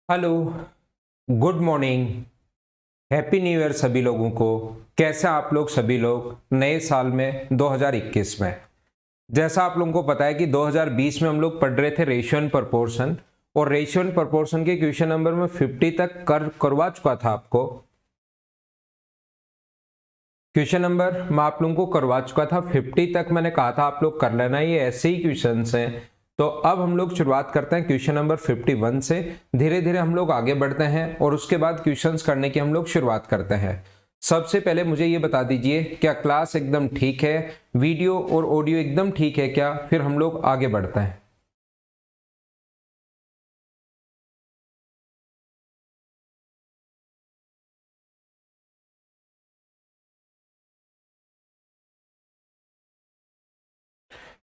Hello, good morning, happy new year सभी लोगों को। कैसे आप लोग सभी लोग नए साल में 2021 में। जैसा आप लोगों को पता है कि 2020 में हम लोग पढ़ रहे थे रेशियो एंड प्रोपोर्शन, और रेशियो एंड प्रोपोर्शन के क्वेश्चन नंबर में 50 तक करवा चुका था आपको। क्वेश्चन नंबर मैं आप लोगों को करवा चुका था 50 तक, मैंने कहा था आप लोग कर लेना, ये ऐसे ही क्वेश्चन हैं। तो अब हम लोग शुरुआत करते हैं क्वेश्चन नंबर 51 से। धीरे धीरे हम लोग आगे बढ़ते हैं और उसके बाद क्वेश्चंस करने की हम लोग शुरुआत करते हैं। सबसे पहले मुझे ये बता दीजिए, क्या क्लास एकदम ठीक है, वीडियो और ऑडियो एकदम ठीक है क्या? फिर हम लोग आगे बढ़ते हैं।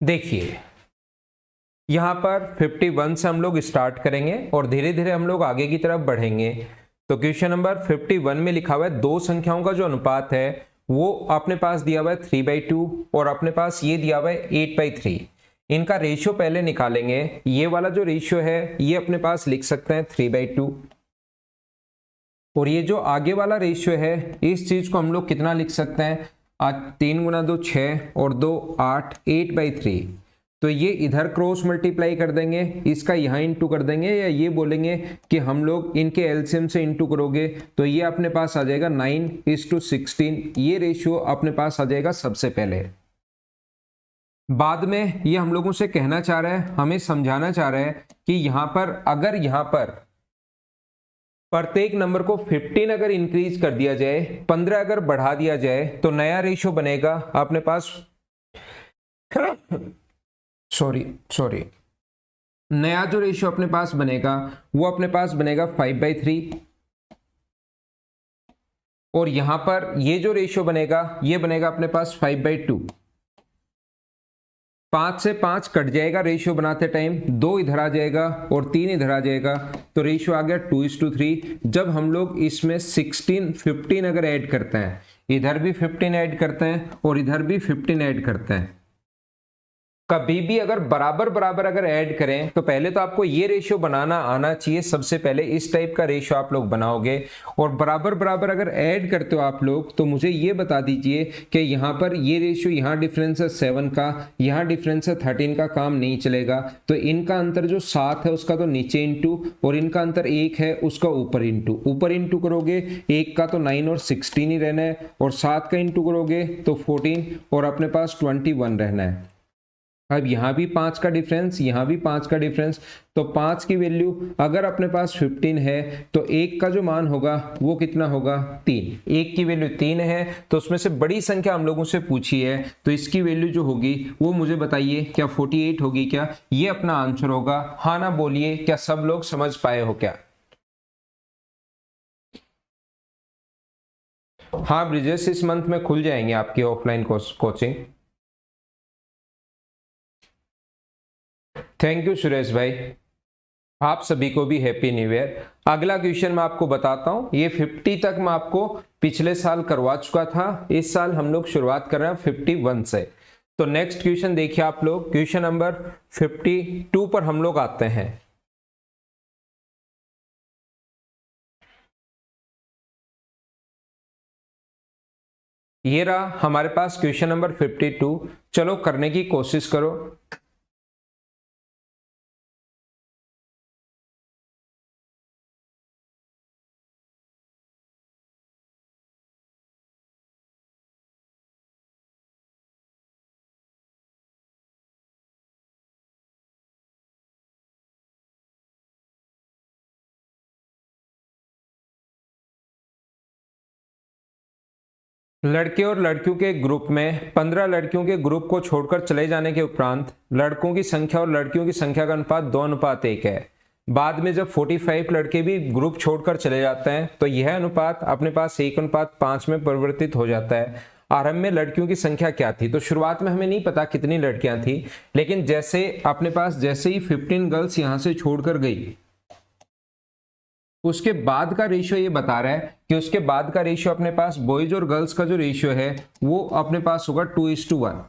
देखिए, यहाँ पर 51 से हम लोग स्टार्ट करेंगे और धीरे धीरे हम लोग आगे की तरफ बढ़ेंगे। तो क्वेश्चन नंबर 51 में लिखा हुआ है दो संख्याओं का जो अनुपात है वो अपने पास दिया हुआ है 3/2 और अपने पास ये दिया हुआ है 8/3। इनका रेशियो पहले निकालेंगे। ये वाला जो रेशियो है ये अपने पास लिख सकते हैं 3/2, और ये जो आगे वाला रेशियो है इस चीज को हम लोग कितना लिख सकते हैं? 3 गुना 2 6 और 2 8, 8/3। तो ये इधर क्रॉस मल्टीप्लाई कर देंगे, इसका यहाँ इंटू कर देंगे, या ये बोलेंगे कि हम लोग इनके एलसीएम से इंटू करोगे तो ये अपने पास आ जाएगा 9:16। ये रेशियो अपने पास आ जाएगा सबसे पहले। बाद में ये हम लोगों से कहना चाह रहा है, हमें समझाना चाह रहा है कि यहां पर अगर यहां पर प्रत्येक नंबर को 15 अगर इंक्रीज कर दिया जाए, 15 अगर बढ़ा दिया जाए तो नया रेशियो बनेगा अपने पास सॉरी सॉरी नया जो रेशियो अपने पास बनेगा वो अपने पास बनेगा 5/3। और यहां पर ये जो रेशियो बनेगा ये बनेगा अपने पास 5/2। 5 से 5 कट जाएगा रेशियो बनाते टाइम, 2 इधर आ जाएगा और 3 इधर आ जाएगा, तो रेशियो आ गया 2:3। जब हम लोग इसमें 15 अगर ऐड करते हैं, इधर भी 15 ऐड करते हैं और इधर भी 15 ऐड करते हैं, कभी भी अगर बराबर बराबर अगर ऐड करें तो पहले तो आपको ये रेशियो बनाना आना चाहिए। सबसे पहले इस टाइप का रेशियो आप लोग बनाओगे, और बराबर बराबर अगर ऐड करते हो आप लोग तो मुझे ये बता दीजिए कि यहाँ पर ये रेशियो, यहाँ डिफरेंस है 7 का, यहाँ डिफरेंस है 13 का, काम नहीं चलेगा। तो इनका अंतर जो 7 है उसका तो नीचे इंटू, और इनका अंतर 1 है उसका ऊपर इंटू। ऊपर इंटू करोगे 1 का तो 9 और 16 ही रहना है, और 7 का इंटू करोगे तो 14 और अपने पास 21 रहना है। अब यहां भी 5 का डिफरेंस, यहां भी 5 का डिफरेंस, तो 5 की वैल्यू अगर अपने पास 15 है तो 1 का जो मान होगा वो कितना होगा? 3। 1 की वैल्यू 3 है, तो उसमें से बड़ी संख्या हम लोगों से पूछी है, तो इसकी वैल्यू जो होगी वो मुझे बताइए, क्या 48 होगी क्या? ये अपना आंसर होगा। हाँ ना बोलिए, क्या सब लोग समझ पाए हो क्या? हाँ ब्रिजेश, इस मंथ में खुल जाएंगे आपकी offline coaching. Thank you Suresh भाई, आप सभी को भी हैप्पी न्यू ईयर। अगला क्वेश्चन मैं आपको बताता हूं, ये 50 तक मैं आपको पिछले साल करवा चुका था, इस साल हम लोग शुरुआत कर रहे हैं 51 से। तो नेक्स्ट क्वेश्चन देखिए आप लोग, क्वेश्चन नंबर 52 पर हम लोग आते हैं। ये रहा हमारे पास क्वेश्चन नंबर 52। चलो करने की कोशिश करो। लड़के और लड़कियों के ग्रुप में 15 लड़कियों के ग्रुप को छोड़कर चले जाने के उपरांत लड़कों की संख्या और लड़कियों की संख्या का अनुपात 2:1 है। बाद में जब 45 लड़के भी ग्रुप छोड़कर चले जाते हैं तो यह अनुपात अपने पास 1:5 में परिवर्तित हो जाता है। आरंभ में लड़कियों की संख्या क्या थी? तो शुरुआत में हमें नहीं पता कितनी लड़कियां थी, लेकिन जैसे अपने पास जैसे ही 15 गर्ल्स यहां से छोड़कर गई, उसके बाद का रेशियो ये बता रहा है कि उसके बाद का रेशियो अपने पास बॉयज और गर्ल्स का जो रेशियो है वो अपने पास होगा 2:1।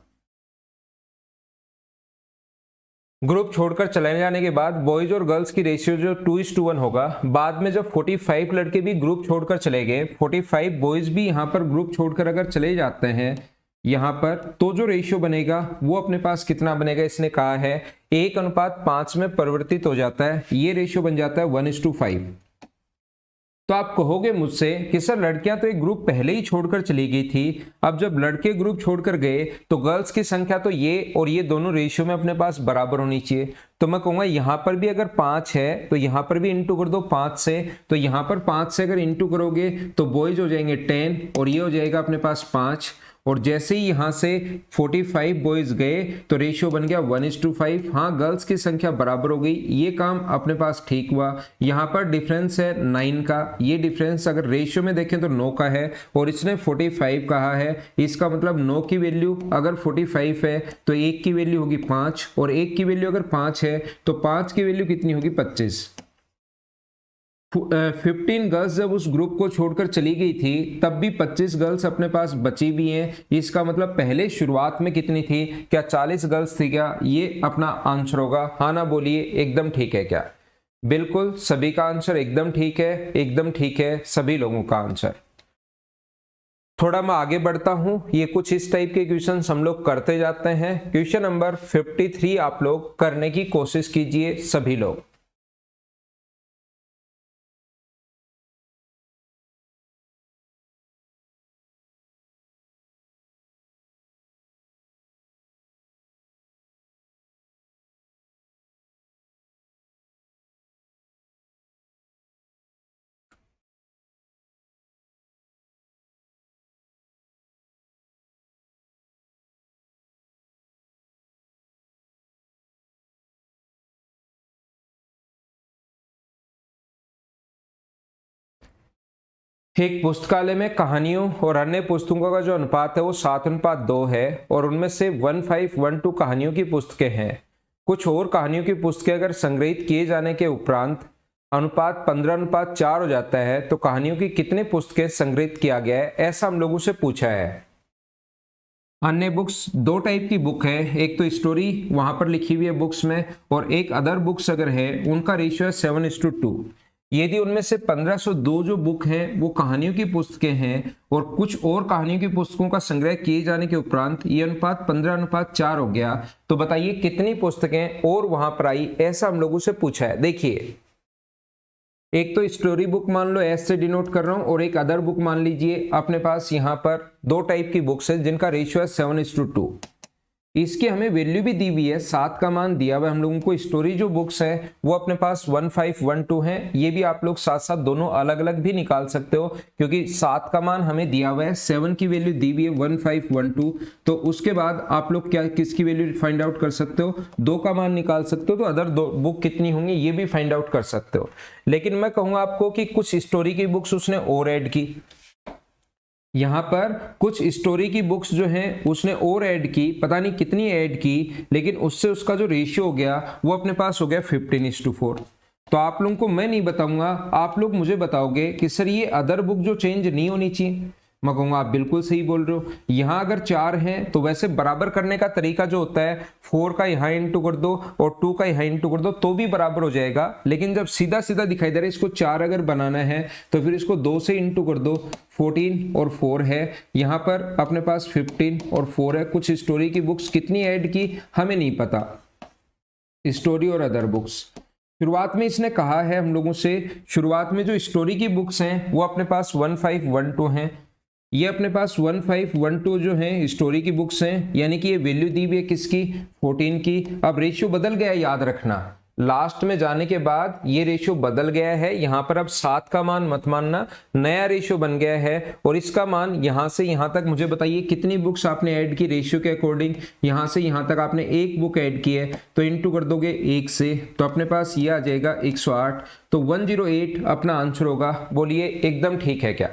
ग्रुप छोड़कर चले जाने के बाद बॉयज और गर्ल्स की रेशियो जो 2:1 होगा। बाद में जब 45 लड़के भी ग्रुप छोड़कर चले गए, 45 बॉयज भी यहाँ पर ग्रुप छोड़कर अगर चले जाते हैं यहाँ पर, तो जो रेशियो बनेगा वो अपने पास कितना बनेगा, इसने कहा है 1:5 में परिवर्तित हो जाता है। ये रेशियो बन जाता है 1:5। तो आप कहोगे मुझसे कि सर लड़कियां तो एक ग्रुप पहले ही छोड़कर चली गई थी, अब जब लड़के ग्रुप छोड़कर गए तो गर्ल्स की संख्या तो ये और ये दोनों रेशियो में अपने पास बराबर होनी चाहिए। तो मैं कहूंगा यहां पर भी अगर 5 है तो यहां पर भी इंटू कर दो 5 से, तो यहां पर 5 से अगर इंटू करोगे तो बॉयज हो जाएंगे 10 और ये हो जाएगा अपने पास 5। और जैसे ही यहां से 45 बॉयज गए तो रेशियो बन गया 1:5। हाँ, गर्ल्स की संख्या बराबर हो गई, ये काम अपने पास ठीक हुआ। यहां पर डिफरेंस है 9 का, ये डिफरेंस अगर रेशियो में देखें तो 9 का है और इसने 45 कहा है। इसका मतलब 9 की वैल्यू अगर 45 है तो 1 की वैल्यू होगी 5 और 1 की वैल्यू अगर 5 है तो 5 की वैल्यू कितनी होगी 25। 15 गर्ल्स जब उस ग्रुप को छोड़कर चली गई थी तब भी 25 गर्ल्स अपने पास बची भी हैं। इसका मतलब पहले शुरुआत में कितनी थी, क्या 40 गर्ल्स थी क्या? ये अपना आंसर होगा। हाँ ना बोलिए, एकदम ठीक है क्या? बिल्कुल, सभी का आंसर एकदम ठीक है, एकदम ठीक है सभी लोगों का आंसर। थोड़ा मैं आगे बढ़ता हूं, ये कुछ इस टाइप के क्वेश्चन हम लोग करते जाते हैं। क्वेश्चन नंबर 53 आप लोग करने की कोशिश कीजिए सभी लोग। एक पुस्तकालय में कहानियों और अन्य पुस्तकों का जो अनुपात है वो 7:2 है और उनमें से 1512 कहानियों की पुस्तकें हैं। कुछ और कहानियों की पुस्तकें अगर संग्रहित किए जाने के उपरांत अनुपात 15:4 हो जाता है तो कहानियों की कितनी पुस्तकें संग्रहित किया गया है, ऐसा हम लोगों से पूछा है। अन्य बुक्स, दो टाइप की बुक है, एक तो स्टोरी वहां पर लिखी हुई है बुक्स में और एक अदर बुक्स अगर है उनका रेशियो है 7:2। यदि उनमें से 1502 जो बुक हैं वो कहानियों की पुस्तकें हैं और कुछ और कहानियों की पुस्तकों का संग्रह किए जाने के उपरांत ये अनुपात 15:4 हो गया, तो बताइए कितनी पुस्तकें और वहां पर आई, ऐसा हम लोगों से पूछा है। देखिए, एक तो स्टोरी बुक मान लो, एस से डिनोट कर रहा हूं, और एक अदर बुक मान लीजिए। अपने पास यहां पर दो टाइप की बुक्स है जिनका रेशियो है 7:2। इसकी हमें वैल्यू भी दी हुई है, 7 का मान दिया हुआ है हम लोगों को। स्टोरी जो बुक्स है वो अपने पास 1512 है। ये भी आप लोग साथ साथ दोनों अलग अलग भी निकाल सकते हो क्योंकि 7 का मान हमें दिया हुआ है, 7 की वैल्यू दी हुई है 1512। तो उसके बाद आप लोग क्या किसकी वैल्यू फाइंड आउट कर सकते हो, 2 का मान निकाल सकते हो। तो अदर दो बुक कितनी होंगी ये भी फाइंड आउट कर सकते हो। लेकिन मैं कहूंगा आपको कि कुछ स्टोरी की बुक्स उसने और ऐड की, यहां पर कुछ स्टोरी की बुक्स जो हैं उसने और ऐड की, पता नहीं कितनी ऐड की, लेकिन उससे उसका जो रेशियो हो गया वो अपने पास हो गया 15:4। तो आप लोगों को मैं नहीं बताऊंगा, आप लोग मुझे बताओगे कि सर ये अदर बुक जो चेंज नहीं होनी चाहिए। मैं कहूंगा आप बिल्कुल सही बोल रहे हो। यहां अगर 4 हैं तो वैसे बराबर करने का तरीका जो होता है 4 का यहां इंटू कर दो और 2 का यहां इंटू कर दो तो भी बराबर हो जाएगा। लेकिन जब सीधा सीधा दिखाई दे रहा है इसको 4 अगर बनाना है तो फिर इसको 2 से इंटू कर दो, 14 और 4 है, यहां पर अपने पास 15 और 4 है। कुछ स्टोरी की बुक्स कितनी ऐड की हमें नहीं पता, स्टोरी और अदर बुक्स। शुरुआत में इसने कहा है हम लोगों से, शुरुआत में जो स्टोरी की बुक्स हैं वो अपने पास 1512 हैं। ये अपने पास 1512 जो है स्टोरी की बुक्स हैं, यानी कि ये वैल्यू दी हुई है किसकी, 14 की। अब रेशियो बदल गया, याद रखना, लास्ट में जाने के बाद ये रेशियो बदल गया है। यहां पर अब 7 का मान मत मानना, नया रेशियो बन गया है और इसका मान यहां से यहां तक मुझे बताइए कितनी बुक्स आपने ऐड की रेशियो के अकॉर्डिंग। यहां से यहां तक आपने एक बुक ऐड की है तो इंटू कर दोगे 1 से, तो अपने पास ये आ जाएगा 108। तो 108 अपना आंसर होगा। बोलिए एकदम ठीक है क्या?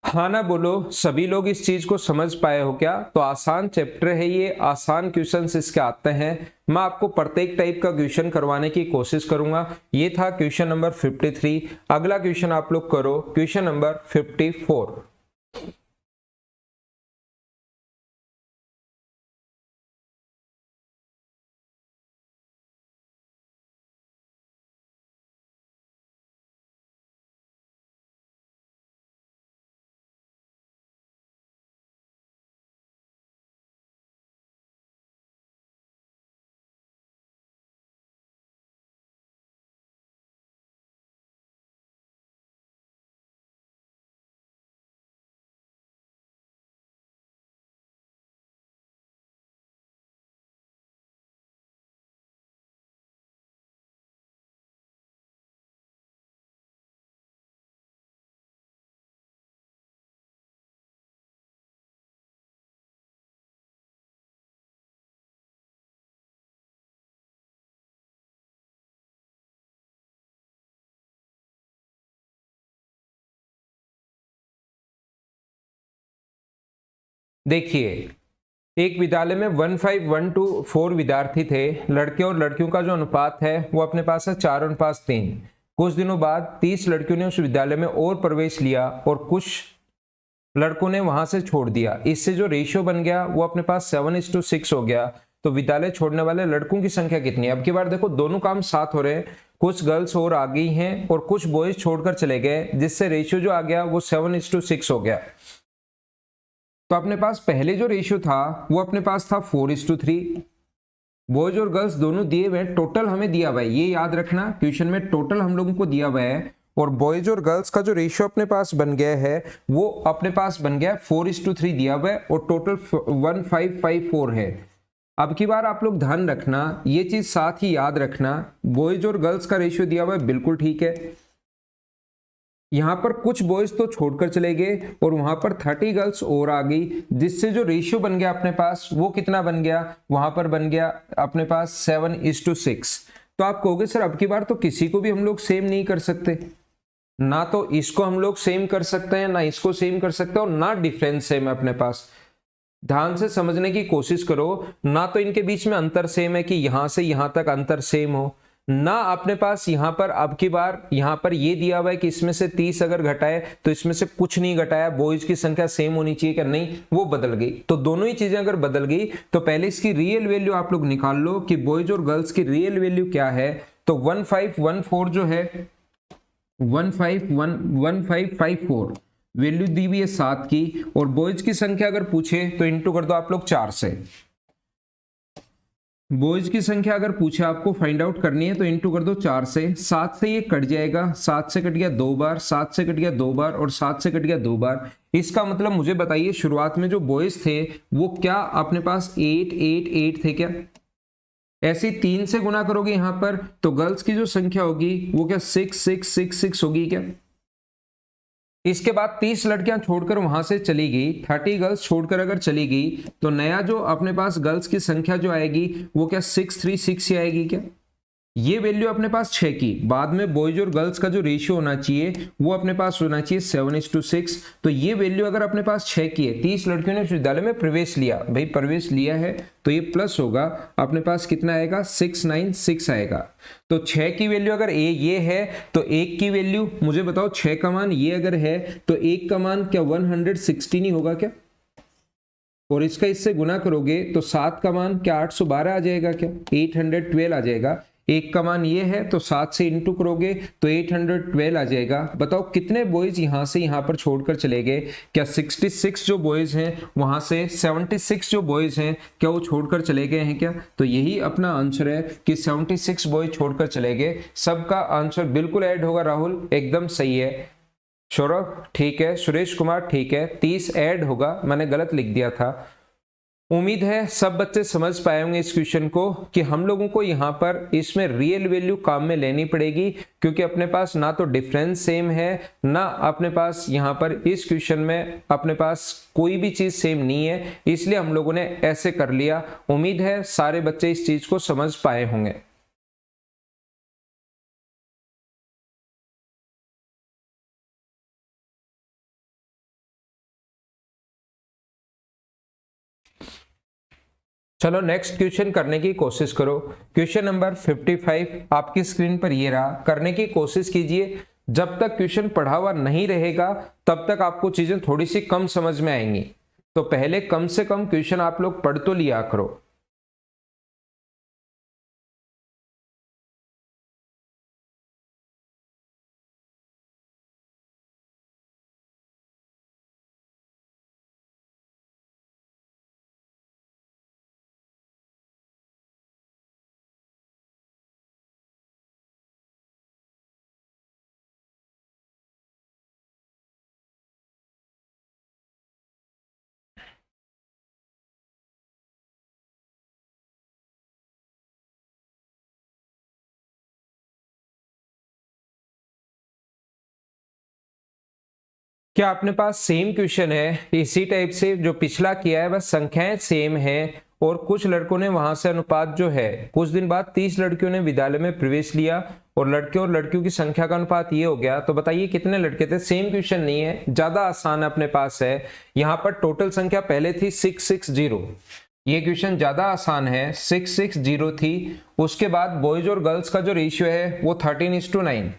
हाँ ना बोलो, सभी लोग इस चीज को समझ पाए हो क्या? तो आसान चैप्टर है ये, आसान क्वेश्चंस इसके आते हैं। मैं आपको प्रत्येक टाइप का क्वेश्चन करवाने की कोशिश करूंगा। ये था क्वेश्चन नंबर 53। अगला क्वेश्चन आप लोग करो, क्वेश्चन नंबर 54। देखिए, एक विद्यालय में 15:1 to 4 विद्यार्थी थे। लड़के और लड़कियों का जो अनुपात है वो अपने पास है 4:3। कुछ दिनों बाद 30 लड़कियों ने उस विद्यालय में और प्रवेश लिया और कुछ लड़कों ने वहां से छोड़ दिया। इससे जो रेशियो बन गया वो अपने पास 7:6 हो गया। तो विद्यालय छोड़ने वाले लड़कों की संख्या कितनी है? अब की बार देखो, दोनों काम साथ हो रहे हैं। कुछ गर्ल्स और आ गई हैं और कुछ बॉयज छोड़कर चले गए, जिससे रेशियो जो आ गया वो 7:6 हो गया। तो अपने पास पहले जो रेशियो था वो अपने पास था 4:3। बॉयज और गर्ल्स दोनों दिए हुए, टोटल हमें दिया हुआ है, ये याद रखना, क्वेश्चन में टोटल हम लोगों को दिया हुआ है। और बॉयज और गर्ल्स का जो रेशियो अपने पास बन गया है वो अपने पास बन गया 4:3 दिया हुआ है और टोटल 1554 है। अब की बार आप लोग ध्यान रखना, ये चीज साथ ही याद रखना, बॉयज और गर्ल्स का रेशियो दिया हुआ है, बिल्कुल ठीक है। यहां पर कुछ बॉयज तो छोड़कर चले गए और वहां पर 30 गर्ल्स और आ गई, जिससे जो रेशियो बन गया अपने पास वो कितना बन गया? वहां पर बन गया अपने पास 7:6। तो आप कहोगे सर अब की बार तो किसी को भी हम लोग सेम नहीं कर सकते, ना तो इसको हम लोग सेम कर सकते हैं, ना इसको सेम कर सकते हैं, और ना डिफरेंस सेम है अपने पास। ध्यान से समझने की कोशिश करो, ना तो इनके बीच में अंतर सेम है कि यहां से यहां तक अंतर सेम हो, ना अपने पास यहां पर अब की बार यहां पर ये दिया हुआ है कि इसमें से 30 अगर घटाए तो इसमें से कुछ नहीं घटाया, बॉयज की संख्या सेम होनी चाहिए कि नहीं, वो बदल गई। तो दोनों ही चीजें अगर बदल गई तो पहले इसकी रियल वैल्यू आप लोग निकाल लो कि बॉयज और गर्ल्स की रियल वैल्यू क्या है। तो 1514 जो है 1554 वैल्यू दी हुई है 7 की, और बॉयज की संख्या अगर पूछे तो इंटू कर दो आप लोग 4 से। बॉयज की संख्या अगर पूछे आपको फाइंड आउट करनी है तो इंटू कर दो 4 से। 7 से ये कट जाएगा, 7 से कट गया 2 बार, 7 से कट गया 2 बार और 7 से कट गया 2 बार। इसका मतलब मुझे बताइए शुरुआत में जो बॉयज थे वो क्या अपने पास 8 8 8 थे क्या? ऐसे 3 से गुना करोगे यहां पर तो गर्ल्स की जो संख्या होगी वो क्या 6 6 6 6 होगी क्या? इसके बाद 30 लड़कियां छोड़कर वहां से चली गई, 30 गर्ल्स छोड़कर अगर चली गई तो नया जो अपने पास गर्ल्स की संख्या जो आएगी वो क्या 636 ही आएगी क्या? ये वैल्यू अपने पास 6 की। बाद में बॉयज और गर्ल्स का जो रेशियो होना चाहिए वो अपने पास होना चाहिए 7:6। तो ये वैल्यू अगर अपने पास 6 की है, 30 लड़कियों ने विद्यालय में प्रवेश लिया, भाई प्रवेश लिया है तो ये प्लस होगा, अपने पास कितना आएगा 696 आएगा। तो 6 की वैल्यू अगर ये है तो 1 की वैल्यू मुझे बताओ, 6 का मान ये अगर है तो 1 का मान क्या 116 ही होगा क्या? और इसका इससे गुना करोगे तो 7 का मान क्या 812 आ जाएगा क्या? 812 आ जाएगा। 1 का मान ये है तो 7 से इंटू करोगे तो 812 आ जाएगा। बताओ कितने बॉयज यहां से यहां पर छोड़कर चले गए? क्या 66 जो बॉयज हैं वहां से 76 जो बॉयज हैं क्या वो छोड़कर चले गए हैं क्या? तो यही अपना आंसर है कि 76 बॉयज छोड़कर चले गए। सबका आंसर बिल्कुल ऐड होगा राहुल, एकदम सही है। सौरभ ठीक है, सुरेश कुमार ठीक है, 30 ऐड होगा, मैंने गलत लिख दिया था। उम्मीद है सब बच्चे समझ पाए होंगे इस क्वेश्चन को कि हम लोगों को यहाँ पर इसमें रियल वैल्यू काम में लेनी पड़ेगी, क्योंकि अपने पास ना तो डिफरेंस सेम है, ना अपने पास यहाँ पर इस क्वेश्चन में अपने पास कोई भी चीज सेम नहीं है, इसलिए हम लोगों ने ऐसे कर लिया। उम्मीद है सारे बच्चे इस चीज को समझ पाए होंगे। चलो नेक्स्ट क्वेश्चन करने की कोशिश करो। क्वेश्चन नंबर 55 आपकी स्क्रीन पर ये रहा, करने की कोशिश कीजिए। जब तक क्वेश्चन पढ़ा हुआ नहीं रहेगा तब तक आपको चीजें थोड़ी सी कम समझ में आएंगी, तो पहले कम से कम क्वेश्चन आप लोग पढ़ तो लिया करो। क्या अपने पास सेम क्वेश्चन है इसी टाइप से जो पिछला किया है, बस संख्याएं सेम है और कुछ लड़कों ने वहां से अनुपात जो है, कुछ दिन बाद 30 लड़कियों ने विद्यालय में प्रवेश लिया और लड़के और लड़कियों की संख्या का अनुपात ये हो गया, तो बताइए कितने लड़के थे। सेम क्वेश्चन नहीं है, ज्यादा आसान अपने पास है। यहाँ पर टोटल संख्या पहले थी 660, ये क्वेश्चन ज्यादा आसान है, 660 थी। उसके बाद बॉयज और गर्ल्स का जो रेशियो है वो 13:9,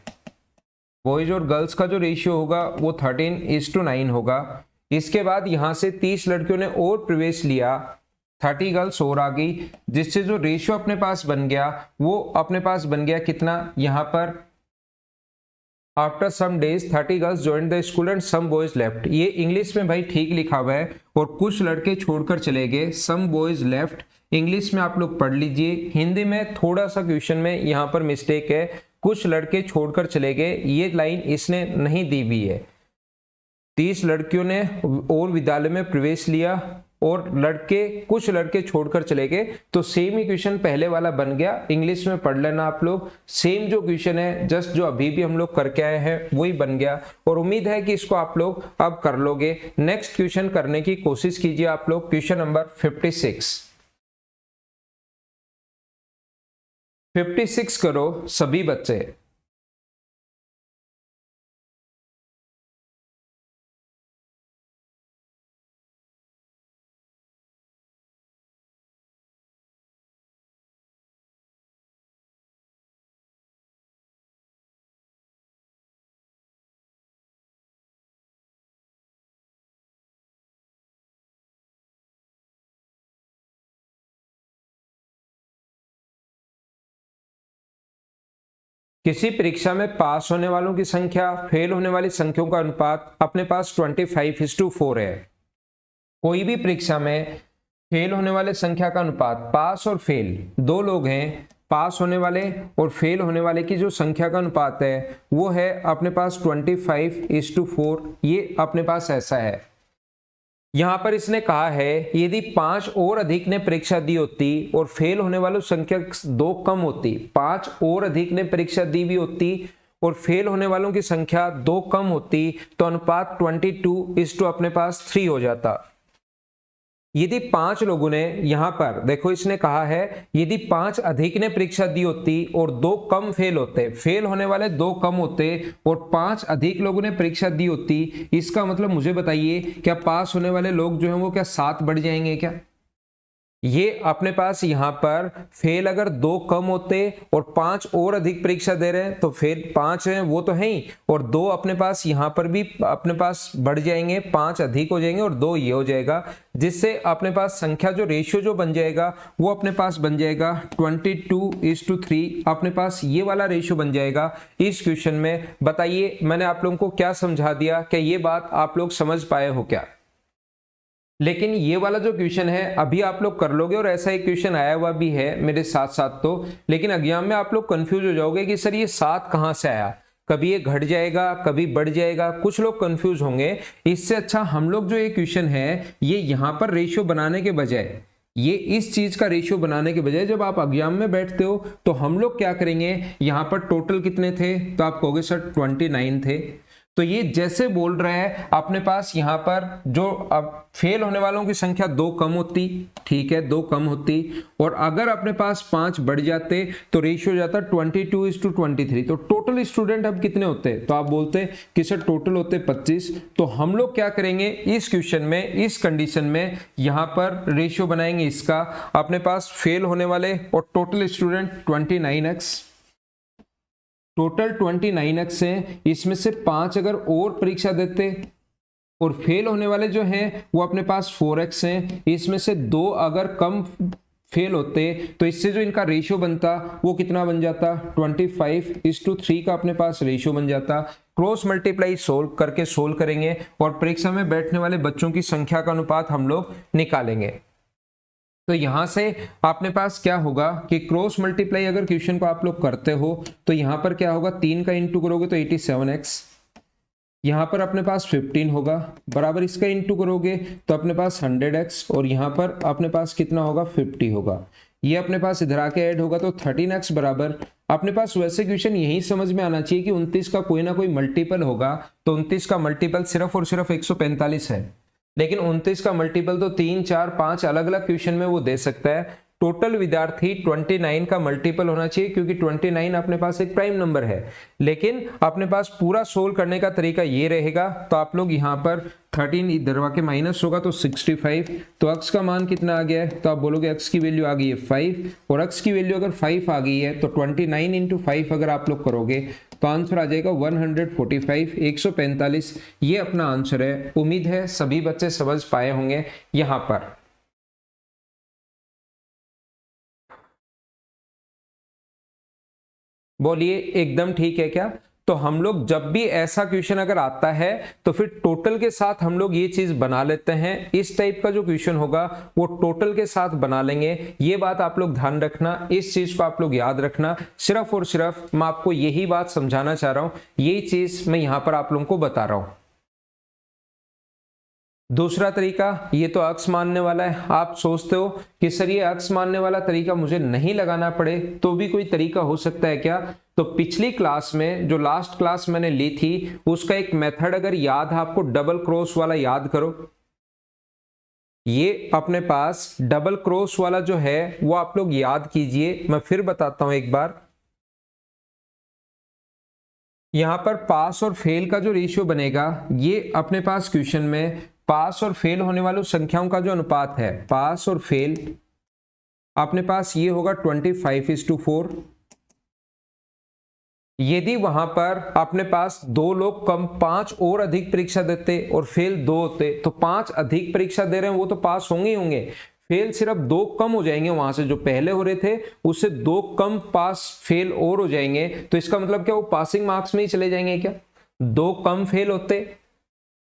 बॉयज और गर्ल्स का जो रेशियो होगा वो 13:9 होगा। इसके बाद यहां से 30 लड़कियों ने और प्रवेश लिया, 30 गर्ल्स और आ गई, जिससे जो रेशियो अपने पास बन गया वो अपने पास बन गया कितना, यहां पर after some days 30 girls joined the school and some boys left. ये इंग्लिश में भाई ठीक लिखा हुआ है और कुछ लड़के छोड़कर चले गए, सम बॉयज लेफ्ट। इंग्लिश में आप लोग पढ़ लीजिए, हिंदी में थोड़ा सा क्वेश्चन में यहां पर मिस्टेक है, कुछ लड़के छोड़कर चले गए, ये लाइन इसने नहीं दी हुई है। 30 लड़कियों ने और विद्यालय में प्रवेश लिया और कुछ लड़के छोड़कर चले गए, तो सेम ही क्वेश्चन पहले वाला बन गया। इंग्लिश में पढ़ लेना आप लोग, सेम जो क्वेश्चन है जस्ट जो अभी भी हम लोग करके आए हैं वही बन गया, और उम्मीद है कि इसको आप लोग अब कर लोगे। नेक्स्ट क्वेश्चन करने की कोशिश कीजिए आप लोग, क्वेश्चन नंबर 56 करो सभी बच्चे। किसी परीक्षा में पास होने वालों की संख्या फेल होने वाली संख्याओं का अनुपात अपने पास 25:4 है। कोई भी परीक्षा में फेल होने वाले संख्या का अनुपात, पास और फेल दो लोग हैं, पास होने वाले और फेल होने वाले की जो संख्या का अनुपात है वो है अपने पास 25:4, ये अपने पास ऐसा है। यहां पर इसने कहा है यदि 5 और अधिक ने परीक्षा दी होती और फेल होने वालों संख्या 2 कम होती, 5 और अधिक ने परीक्षा दी भी होती और फेल होने वालों की संख्या 2 कम होती, तो अनुपात 22 अपने पास 3 हो जाता। यदि 5 लोगों ने, यहां पर देखो इसने कहा है यदि 5 अधिक ने परीक्षा दी होती और 2 कम फेल होते, फेल होने वाले 2 कम होते और 5 अधिक लोगों ने परीक्षा दी होती, इसका मतलब मुझे बताइए क्या पास होने वाले लोग जो हैं वो क्या 7 बढ़ जाएंगे क्या? ये अपने पास यहां पर फेल अगर 2 कम होते और 5 और अधिक परीक्षा दे रहे हैं तो फेल 5 हैं वो तो है ही, और 2 अपने पास यहां पर भी अपने पास बढ़ जाएंगे, 5 अधिक हो जाएंगे और 2 ये हो जाएगा, जिससे अपने पास संख्या जो रेशियो जो बन जाएगा वो अपने पास बन जाएगा 22:3, अपने पास ये वाला रेशियो बन जाएगा इस क्वेश्चन में। बताइए मैंने आप लोगों को क्या समझा दिया, क्या ये बात आप लोग समझ पाए हो क्या? लेकिन ये वाला जो क्वेश्चन है अभी आप लोग कर लोगे और ऐसा एक क्वेश्चन आया हुआ भी है मेरे साथ साथ, तो लेकिन एग्जाम में आप लोग कंफ्यूज हो जाओगे कि सर ये 7 कहां से आया, कभी ये घट जाएगा कभी बढ़ जाएगा, कुछ लोग कंफ्यूज होंगे। इससे अच्छा हम लोग जो ये क्वेश्चन है ये यहां पर रेशियो बनाने के बजाय, ये इस चीज का रेशियो बनाने के बजाय जब आप एग्जाम में बैठते हो तो हम लोग क्या करेंगे, यहां पर टोटल कितने थे तो आप कहोगे सर 29 थे, तो ये जैसे बोल रहा है अपने पास यहां पर जो अब फेल होने वालों की संख्या 2 कम होती, ठीक है 2 कम होती, और अगर अपने पास 5 बढ़ जाते तो रेशियो जाता 22:23, तो टोटल स्टूडेंट अब कितने होते, तो आप बोलते कि सर टोटल होते 25। तो हम लोग क्या करेंगे इस क्वेश्चन में, इस कंडीशन में यहां पर रेशियो बनाएंगे इसका, अपने पास फेल होने वाले और total student 29x, total 29x है, इसमें से 5 अगर और परीक्षा देते और फेल होने वाले जो हैं वो अपने पास 4x हैं, इसमें से 2 अगर कम फेल होते तो इससे जो इनका रेशियो बनता वो कितना बन जाता 25:3 का अपने पास रेशियो बन जाता। क्रॉस मल्टीप्लाई सोल्व करेंगे और परीक्षा में बैठने वाले बच्चों की संख्या का अनुपात हम लोग निकालेंगे। तो यहां से अपने पास क्या होगा कि क्रॉस मल्टीप्लाई अगर क्वेश्चन को आप लोग करते हो तो यहां पर क्या होगा, 3 का इंटू करोगे तो 87x, यहां पर अपने पास 15 होगा, बराबर इसका इंटू करोगे तो अपने पास 100x, और यहां पर अपने पास कितना होगा 50 होगा, ये अपने पास इधर आके ऐड होगा तो 13x बराबर अपने पास। वैसे क्वेश्चन यही समझ में आना चाहिए कि 29 का कोई ना कोई मल्टीपल होगा, तो 29 का मल्टीपल सिर्फ और सिर्फ 145 है, लेकिन 29 का मल्टीपल तो 3, 4, 5 अलग अलग क्वेश्चन में वो दे सकता है। टोटल विद्यार्थी 29 का मल्टीपल होना चाहिए, क्योंकि 29 अपने पास एक प्राइम नंबर है। लेकिन अपने पास पूरा सोल्व करने का तरीका ये रहेगा, तो आप लोग यहाँ पर 13 इधर आके माइनस होगा तो 65, तो x का मान कितना आ गया है, तो आप बोलोगे x की वैल्यू आ गई है 5, और x की वैल्यू अगर 5 आ गई है तो 29 इंटू 5 अगर आप लोग करोगे तो आंसर आ जाएगा 145, 145। ये अपना आंसर है। उम्मीद है सभी बच्चे समझ पाए होंगे यहाँ पर। बोलिए एकदम ठीक है क्या? तो हम लोग जब भी ऐसा क्वेश्चन अगर आता है तो फिर टोटल के साथ हम लोग ये चीज बना लेते हैं। इस टाइप का जो क्वेश्चन होगा वो टोटल के साथ बना लेंगे। ये बात आप लोग ध्यान रखना, इस चीज को आप लोग याद रखना। सिर्फ और सिर्फ मैं आपको यही बात समझाना चाह रहा हूं, यही चीज मैं यहां पर आप लोगों को बता रहा हूं। दूसरा तरीका, ये तो अक्स मानने वाला है। आप सोचते हो कि सर ये अक्स मानने वाला तरीका मुझे नहीं लगाना पड़े तो भी कोई तरीका हो सकता है क्या? तो पिछली क्लास में जो लास्ट क्लास मैंने ली थी उसका एक मेथड अगर याद है आपको, डबल क्रॉस वाला याद करो। ये अपने पास डबल क्रॉस वाला जो है वो आप लोग याद कीजिए। मैं फिर बताता हूं एक बार। यहां पर पास और फेल का जो रेशियो बनेगा, ये अपने पास क्वेश्चन में पास और फेल होने वाली संख्याओं का जो अनुपात है, पास और फेल अपने पास ये होगा 25:4। यदि वहां पर अपने पास 2 लोग कम 5 और अधिक परीक्षा देते और फेल 2 होते, तो 5 अधिक परीक्षा दे रहे हैं वो तो पास होंगे ही होंगे, फेल सिर्फ 2 कम हो जाएंगे, वहां से जो पहले हो रहे थे उससे 2 कम पास फेल और हो जाएंगे। तो इसका मतलब क्या, वो पासिंग मार्क्स में ही चले जाएंगे क्या? 2 कम फेल होते,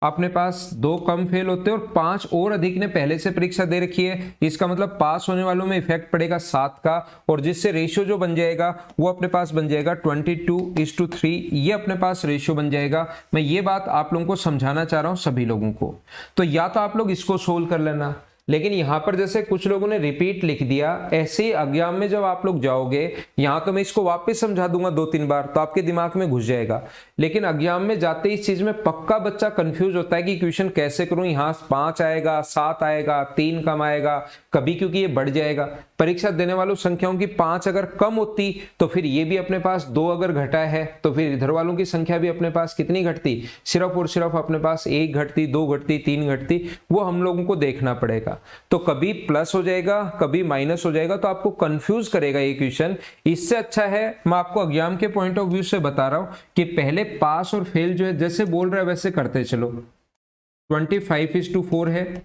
अपने पास 2 कम फेल होते और 5 और अधिक ने पहले से परीक्षा दे रखी है, इसका मतलब पास होने वालों में इफेक्ट पड़ेगा 7 का, और जिससे रेशियो जो बन जाएगा वो अपने पास बन जाएगा 22:3। ये अपने पास रेशियो बन जाएगा। मैं ये बात आप लोगों को समझाना चाह रहा हूं सभी लोगों को। तो या तो आप लोग इसको सोल्व कर लेना, लेकिन यहां पर जैसे कुछ लोगों ने रिपीट लिख दिया, ऐसे ही एग्जाम में जब आप लोग जाओगे, यहां तो मैं इसको वापस समझा दूंगा 2-3 बार तो आपके दिमाग में घुस जाएगा, लेकिन एग्जाम में जाते इस चीज में पक्का बच्चा कंफ्यूज होता है कि क्वेश्चन कैसे करूं, यहां 5 आएगा, 7 आएगा, 3 कम आएगा कभी, क्योंकि ये बढ़ जाएगा। परीक्षा देने वालों संख्याओं की 5 अगर कम होती तो फिर ये भी अपने पास 2 अगर घटा है तो फिर इधर वालों की संख्या भी अपने पास कितनी घटती, सिर्फ और सिर्फ अपने पास 1 घटती, 2 घटती, 3 घटती, वो हम लोगों को देखना पड़ेगा। तो कभी प्लस हो जाएगा, कभी माइनस हो जाएगा, तो आपको कंफ्यूज करेगा ये क्वेश्चन। इससे अच्छा है मैं आपको एग्जाम के पॉइंट ऑफ व्यू से बता रहा हूं कि पहले पास और फेल जो है जैसे बोल रहा है वैसे करते चलो। 25:4 है।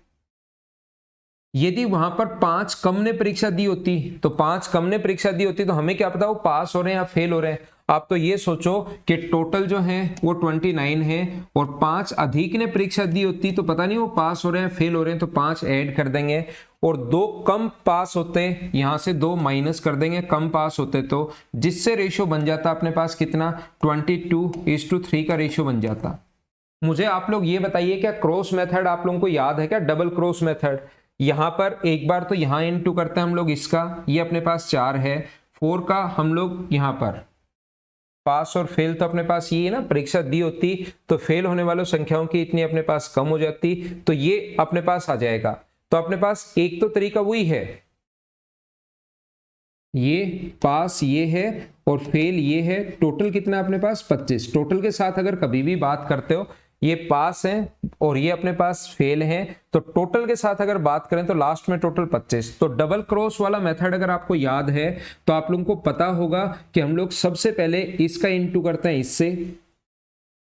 यदि वहां पर 5 कम ने परीक्षा दी होती, तो 5 कम ने परीक्षा दी होती तो हमें क्या पता वो पास हो रहे हैं या फेल हो रहे हैं। आप तो ये सोचो कि टोटल जो है वो 29 है और 5 अधिक ने परीक्षा दी होती तो पता नहीं वो पास हो रहे हैं फेल हो रहे हैं, तो 5 ऐड कर देंगे, और 2 कम पास होते यहां से 2 माइनस कर देंगे कम पास होते, तो जिससे रेशियो बन जाता अपने पास कितना, 22:3 का रेशियो बन जाता। मुझे आप लोग ये बताइए क्या क्रॉस मेथड आप लोगों को याद है क्या, डबल क्रॉस मेथड? यहां पर एक बार तो यहां इनटू करते हैं हम लोग इसका, ये अपने पास 4 है, 4 का हम लोग यहां पर पास और फेल तो अपने पास ये है ना, परीक्षा दी होती तो फेल होने वालों संख्याओं की इतनी अपने पास कम हो जाती, तो ये अपने पास आ जाएगा। तो अपने पास एक तो तरीका वही है, ये पास ये है और फेल ये है, टोटल कितना अपने पास 25। टोटल के साथ अगर कभी भी बात करते हो, ये पास है और ये अपने पास फेल है, तो टोटल के साथ अगर बात करें तो लास्ट में टोटल 25। तो डबल क्रॉस वाला मेथड अगर आपको याद है तो आप लोगों को पता होगा कि हम लोग सबसे पहले इसका इंटू करते हैं इससे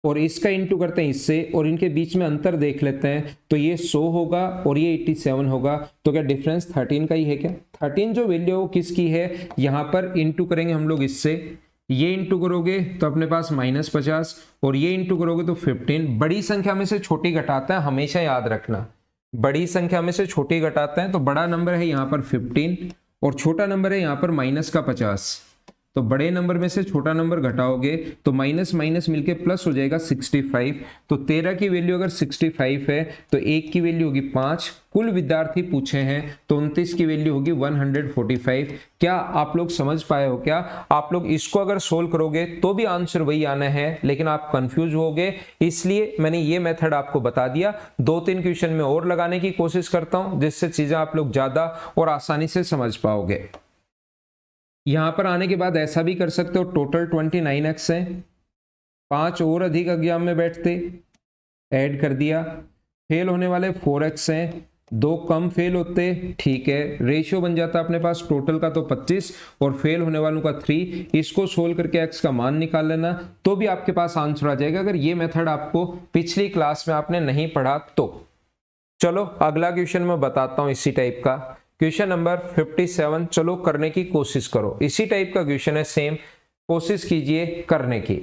और इसका इंटू करते हैं इससे, और इनके बीच में अंतर देख लेते हैं, तो ये 100 होगा और ये 87 होगा। तो क्या डिफरेंस 13 का ही है क्या? 13 जो वैल्यू है किसकी है, यहां पर इंटू करेंगे हम लोग इससे, ये इंटू करोगे तो अपने पास -50 और ये इंटू करोगे तो 15। बड़ी संख्या में से छोटी घटाता है, हमेशा याद रखना, बड़ी संख्या में से छोटी घटाते हैं, तो बड़ा नंबर है यहाँ पर 15 और छोटा नंबर है यहाँ पर -50। तो बड़े नंबर में से छोटा नंबर घटाओगे तो माइनस माइनस मिलके प्लस हो जाएगा 65। तो 13 की वैल्यू अगर 65 है तो 1 की वैल्यू होगी 5। कुल विद्यार्थी पूछे हैं तो 29 की वैल्यू होगी 145। क्या आप लोग समझ पाए हो? क्या आप लोग इसको अगर सोल्व करोगे तो भी आंसर वही आना है, लेकिन आप कंफ्यूज होगे, इसलिए मैंने ये मेथड आपको बता दिया। 2-3 क्वेश्चन में और लगाने की कोशिश करता हूं जिससे चीजें आप लोग ज्यादा और आसानी से समझ पाओगे। यहां पर आने के बाद ऐसा भी कर सकते हो, टोटल 29x है, 5 और अधिक एग्जाम में बैठते, ऐड कर दिया। फेल होने वाले 4x हैं, 2 कम फेल होते, ठीक है, रेशियो बन जाता अपने पास टोटल का तो 25 और फेल होने वालों का 3। इसको सोल्व करके x का मान निकाल लेना तो भी आपके पास आंसर आ जाएगा, अगर ये मेथड आपको पिछली क्लास में आपने नहीं पढ़ा तो। चलो अगला क्वेश्चन मैं बताता हूं इसी टाइप का, क्वेश्चन नंबर 57। चलो करने की कोशिश करो, इसी टाइप का क्वेश्चन है, सेम कोशिश कीजिए करने की।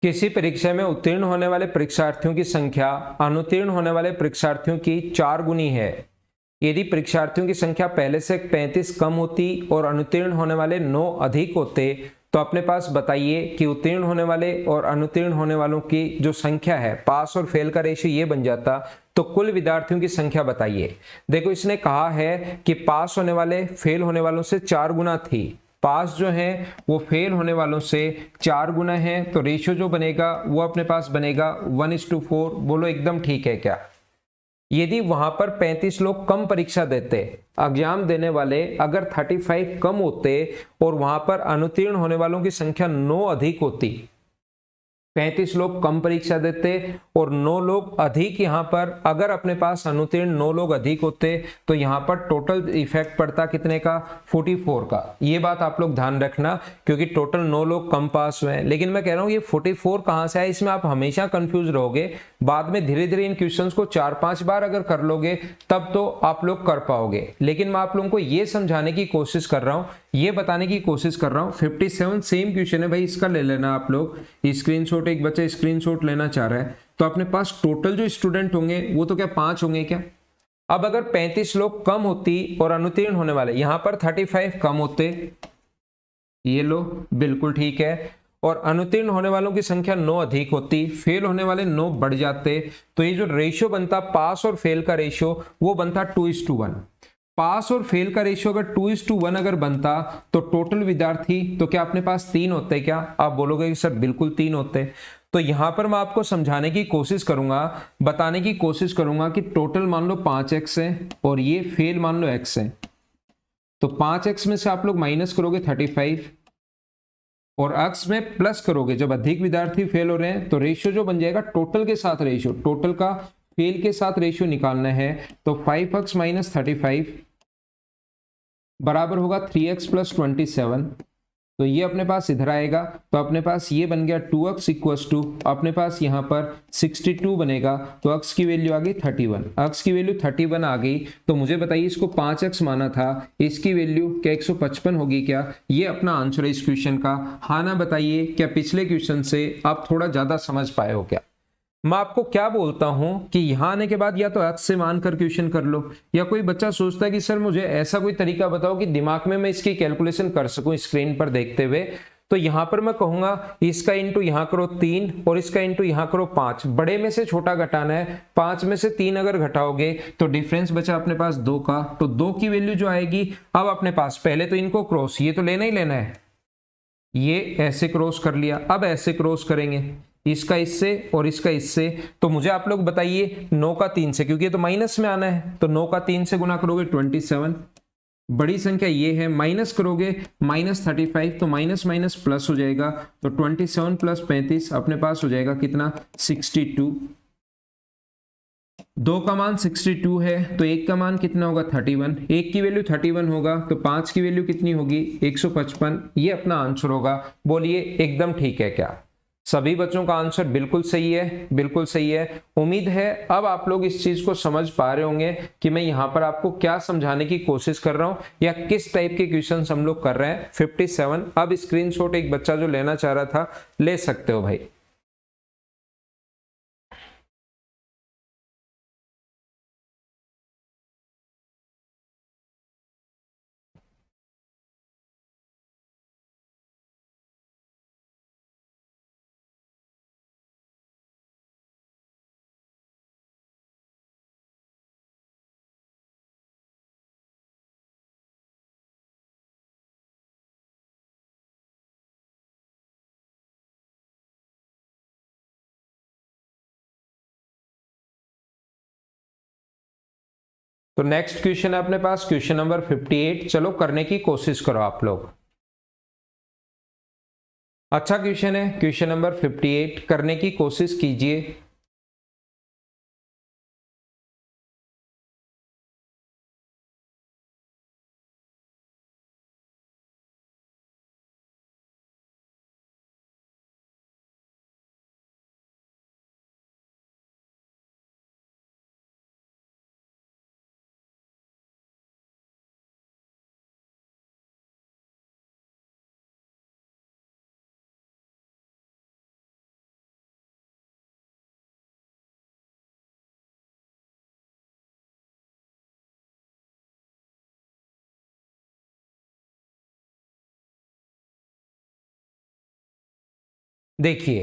किसी परीक्षा में उत्तीर्ण होने वाले परीक्षार्थियों की संख्या अनुत्तीर्ण होने वाले परीक्षार्थियों की 4 गुनी है। यदि परीक्षार्थियों की संख्या पहले से 35 कम होती और अनुत्तीर्ण होने वाले 9 अधिक होते तो अपने पास बताइए कि उत्तीर्ण होने वाले और अनुत्तीर्ण होने वालों की जो संख्या है, पास और फेल का रेशियो ये बन जाता, तो कुल विद्यार्थियों की संख्या बताइए। देखो इसने कहा है कि पास होने वाले फेल होने वालों से 4 गुना थी, पास जो है वो फेल होने वालों से 4 गुना है, तो रेशियो जो बनेगा वो अपने पास बनेगा 1:4। बोलो एकदम ठीक है क्या? यदि वहां पर 35 लोग कम परीक्षा देते, एग्जाम देने वाले अगर 35 कम होते और वहां पर अनुत्तीर्ण होने वालों की संख्या 9 अधिक होती, 35 लोग कम परीक्षा देते और 9 लोग अधिक, यहां पर अगर अपने पास अनुत्तीर्ण 9 लोग अधिक होते तो यहां पर टोटल इफेक्ट पड़ता कितने का? 44 का। ये बात आप लोग ध्यान रखना, क्योंकि टोटल 9 लोग कम पास हुए हैं। लेकिन मैं कह रहा हूं ये 44 कहां से आया, इसमें आप हमेशा कंफ्यूज रहोगे। बाद में धीरे धीरे इन क्वेश्चंस को 4-5 बार अगर कर लोगे तब तो आप लोग कर पाओगे। लेकिन मैं आप लोगों को ये समझाने की कोशिश कर रहा हूं, ये बताने की कोशिश कर रहा हूं। 57 सेम क्वेश्चन है भाई, इसका ले लेना आप लोग स्क्रीनशॉट। एक बच्चा स्क्रीनशॉट लेना चाह रहा है, तो अपने पास टोटल जो स्टूडेंट होंगे वो तो क्या 5 होंगे क्या? अब अगर 35 लोग कम होती और अनुत्तीर्ण होने वाले, यहां पर 35 कम होते, ये लो बिल्कुल ठीक है, और अनुत्तीर्ण होने वालों की संख्या 9 अधिक होती, फेल होने वाले 9 बढ़ जाते, तो ये जो रेशियो बनता पास और फेल का रेशियो वो बनता 2:1। पास और फेल का रेशियो अगर 2:1 अगर बनता तो टोटल विद्यार्थी तो क्या अपने पास 3 होते क्या? आप बोलोगे कि सर बिल्कुल 3 होते। तो यहां पर मैं आपको समझाने की कोशिश करूंगा, बताने की कोशिश करूंगा कि टोटल मान लो 5x है और ये फेल मान लो x है, तो 5x में से आप लोग माइनस करोगे 35 और x में प्लस करोगे। जब अधिक विद्यार्थी फेल हो रहे हैं तो रेशियो जो बन जाएगा टोटल के साथ रेशियो, टोटल का फेल के साथ रेशियो निकालना है, तो 5x माइनस 35 बराबर होगा 3x प्लस 27। तो ये अपने पास इधर आएगा, तो अपने पास ये बन गया 2x इक्वल्स टू अपने पास यहाँ पर 62 बनेगा, तो x की वैल्यू आ गई 31। x की वैल्यू 31 आ गई, तो मुझे बताइए इसको 5x माना था, इसकी वैल्यू क्या 155 होगी क्या? ये अपना आंसर है इस क्वेश्चन का। हाँ ना बताइए, क्या पिछले क्वेश्चन से आप थोड़ा ज्यादा समझ पाए हो क्या? मैं आपको क्या बोलता हूं कि यहां आने के बाद या तो x से मानकर क्वेश्चन कर लो, या कोई बच्चा सोचता है कि सर मुझे ऐसा कोई तरीका बताओ कि दिमाग में मैं इसकी कैलकुलेशन कर सकूं स्क्रीन पर देखते हुए, तो यहां पर मैं कहूंगा इसका इंटू यहां करो 3 और इसका इंटू यहां करो 5। बड़े में से छोटा घटाना है, 5 में से 3 अगर घटाओगे तो डिफरेंस बचा अपने पास 2 का, तो 2 की वैल्यू जो आएगी, अब अपने पास पहले तो इनको क्रॉस, ये तो लेना ही लेना है, ये ऐसे क्रॉस कर लिया, अब ऐसे क्रॉस करेंगे, इसका इससे और इसका इससे, तो मुझे आप लोग बताइए 9 का 3 से, क्योंकि ये तो माइनस में आना है, तो 9 का 3 से गुना करोगे 27, बड़ी संख्या ये है, माइनस करोगे माइनस 35, तो माइनस माइनस प्लस हो जाएगा, तो 27 प्लस 35 अपने पास हो जाएगा कितना? 62। 2 का मान 62 है तो 1 का मान कितना होगा 31, 1 की वैल्यू 31 होगा तो 5 की वैल्यू कितनी होगी 155। ये अपना आंसर होगा। बोलिए एकदम ठीक है क्या? सभी बच्चों का आंसर बिल्कुल सही है, बिल्कुल सही है। उम्मीद है अब आप लोग इस चीज को समझ पा रहे होंगे कि मैं यहाँ पर आपको क्या समझाने की कोशिश कर रहा हूँ या किस टाइप के क्वेश्चंस हम लोग कर रहे हैं। 57 अब स्क्रीनशॉट एक बच्चा जो लेना चाह रहा था ले सकते हो भाई। तो नेक्स्ट क्वेश्चन है अपने पास क्वेश्चन नंबर 58। चलो करने की कोशिश करो आप लोग। अच्छा क्वेश्चन है क्वेश्चन नंबर 58, करने की कोशिश कीजिए। देखिए,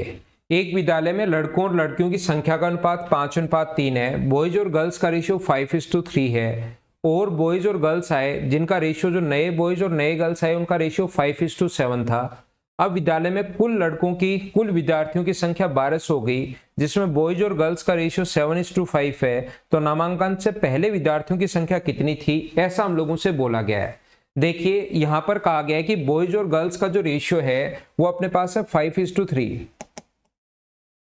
एक विद्यालय में लड़कों और लड़कियों की संख्या का अनुपात 5:3 है। बॉयज और गर्ल्स का रेशियो 5:3 है। और बॉयज और गर्ल्स आए जिनका रेशियो, जो नए बॉयज और नए गर्ल्स आए उनका रेशियो 5:7 था। अब विद्यालय में कुल लड़कों की, कुल विद्यार्थियों की संख्या 1200 हो गई, जिसमें बॉयज और गर्ल्स का रेशियो 7:5 है। तो नामांकन से पहले विद्यार्थियों की संख्या कितनी थी, ऐसा हम लोगों से बोला गया है। देखिए यहां पर कहा गया है कि बॉयज और गर्ल्स का जो रेशियो है वो अपने पास है 5:3।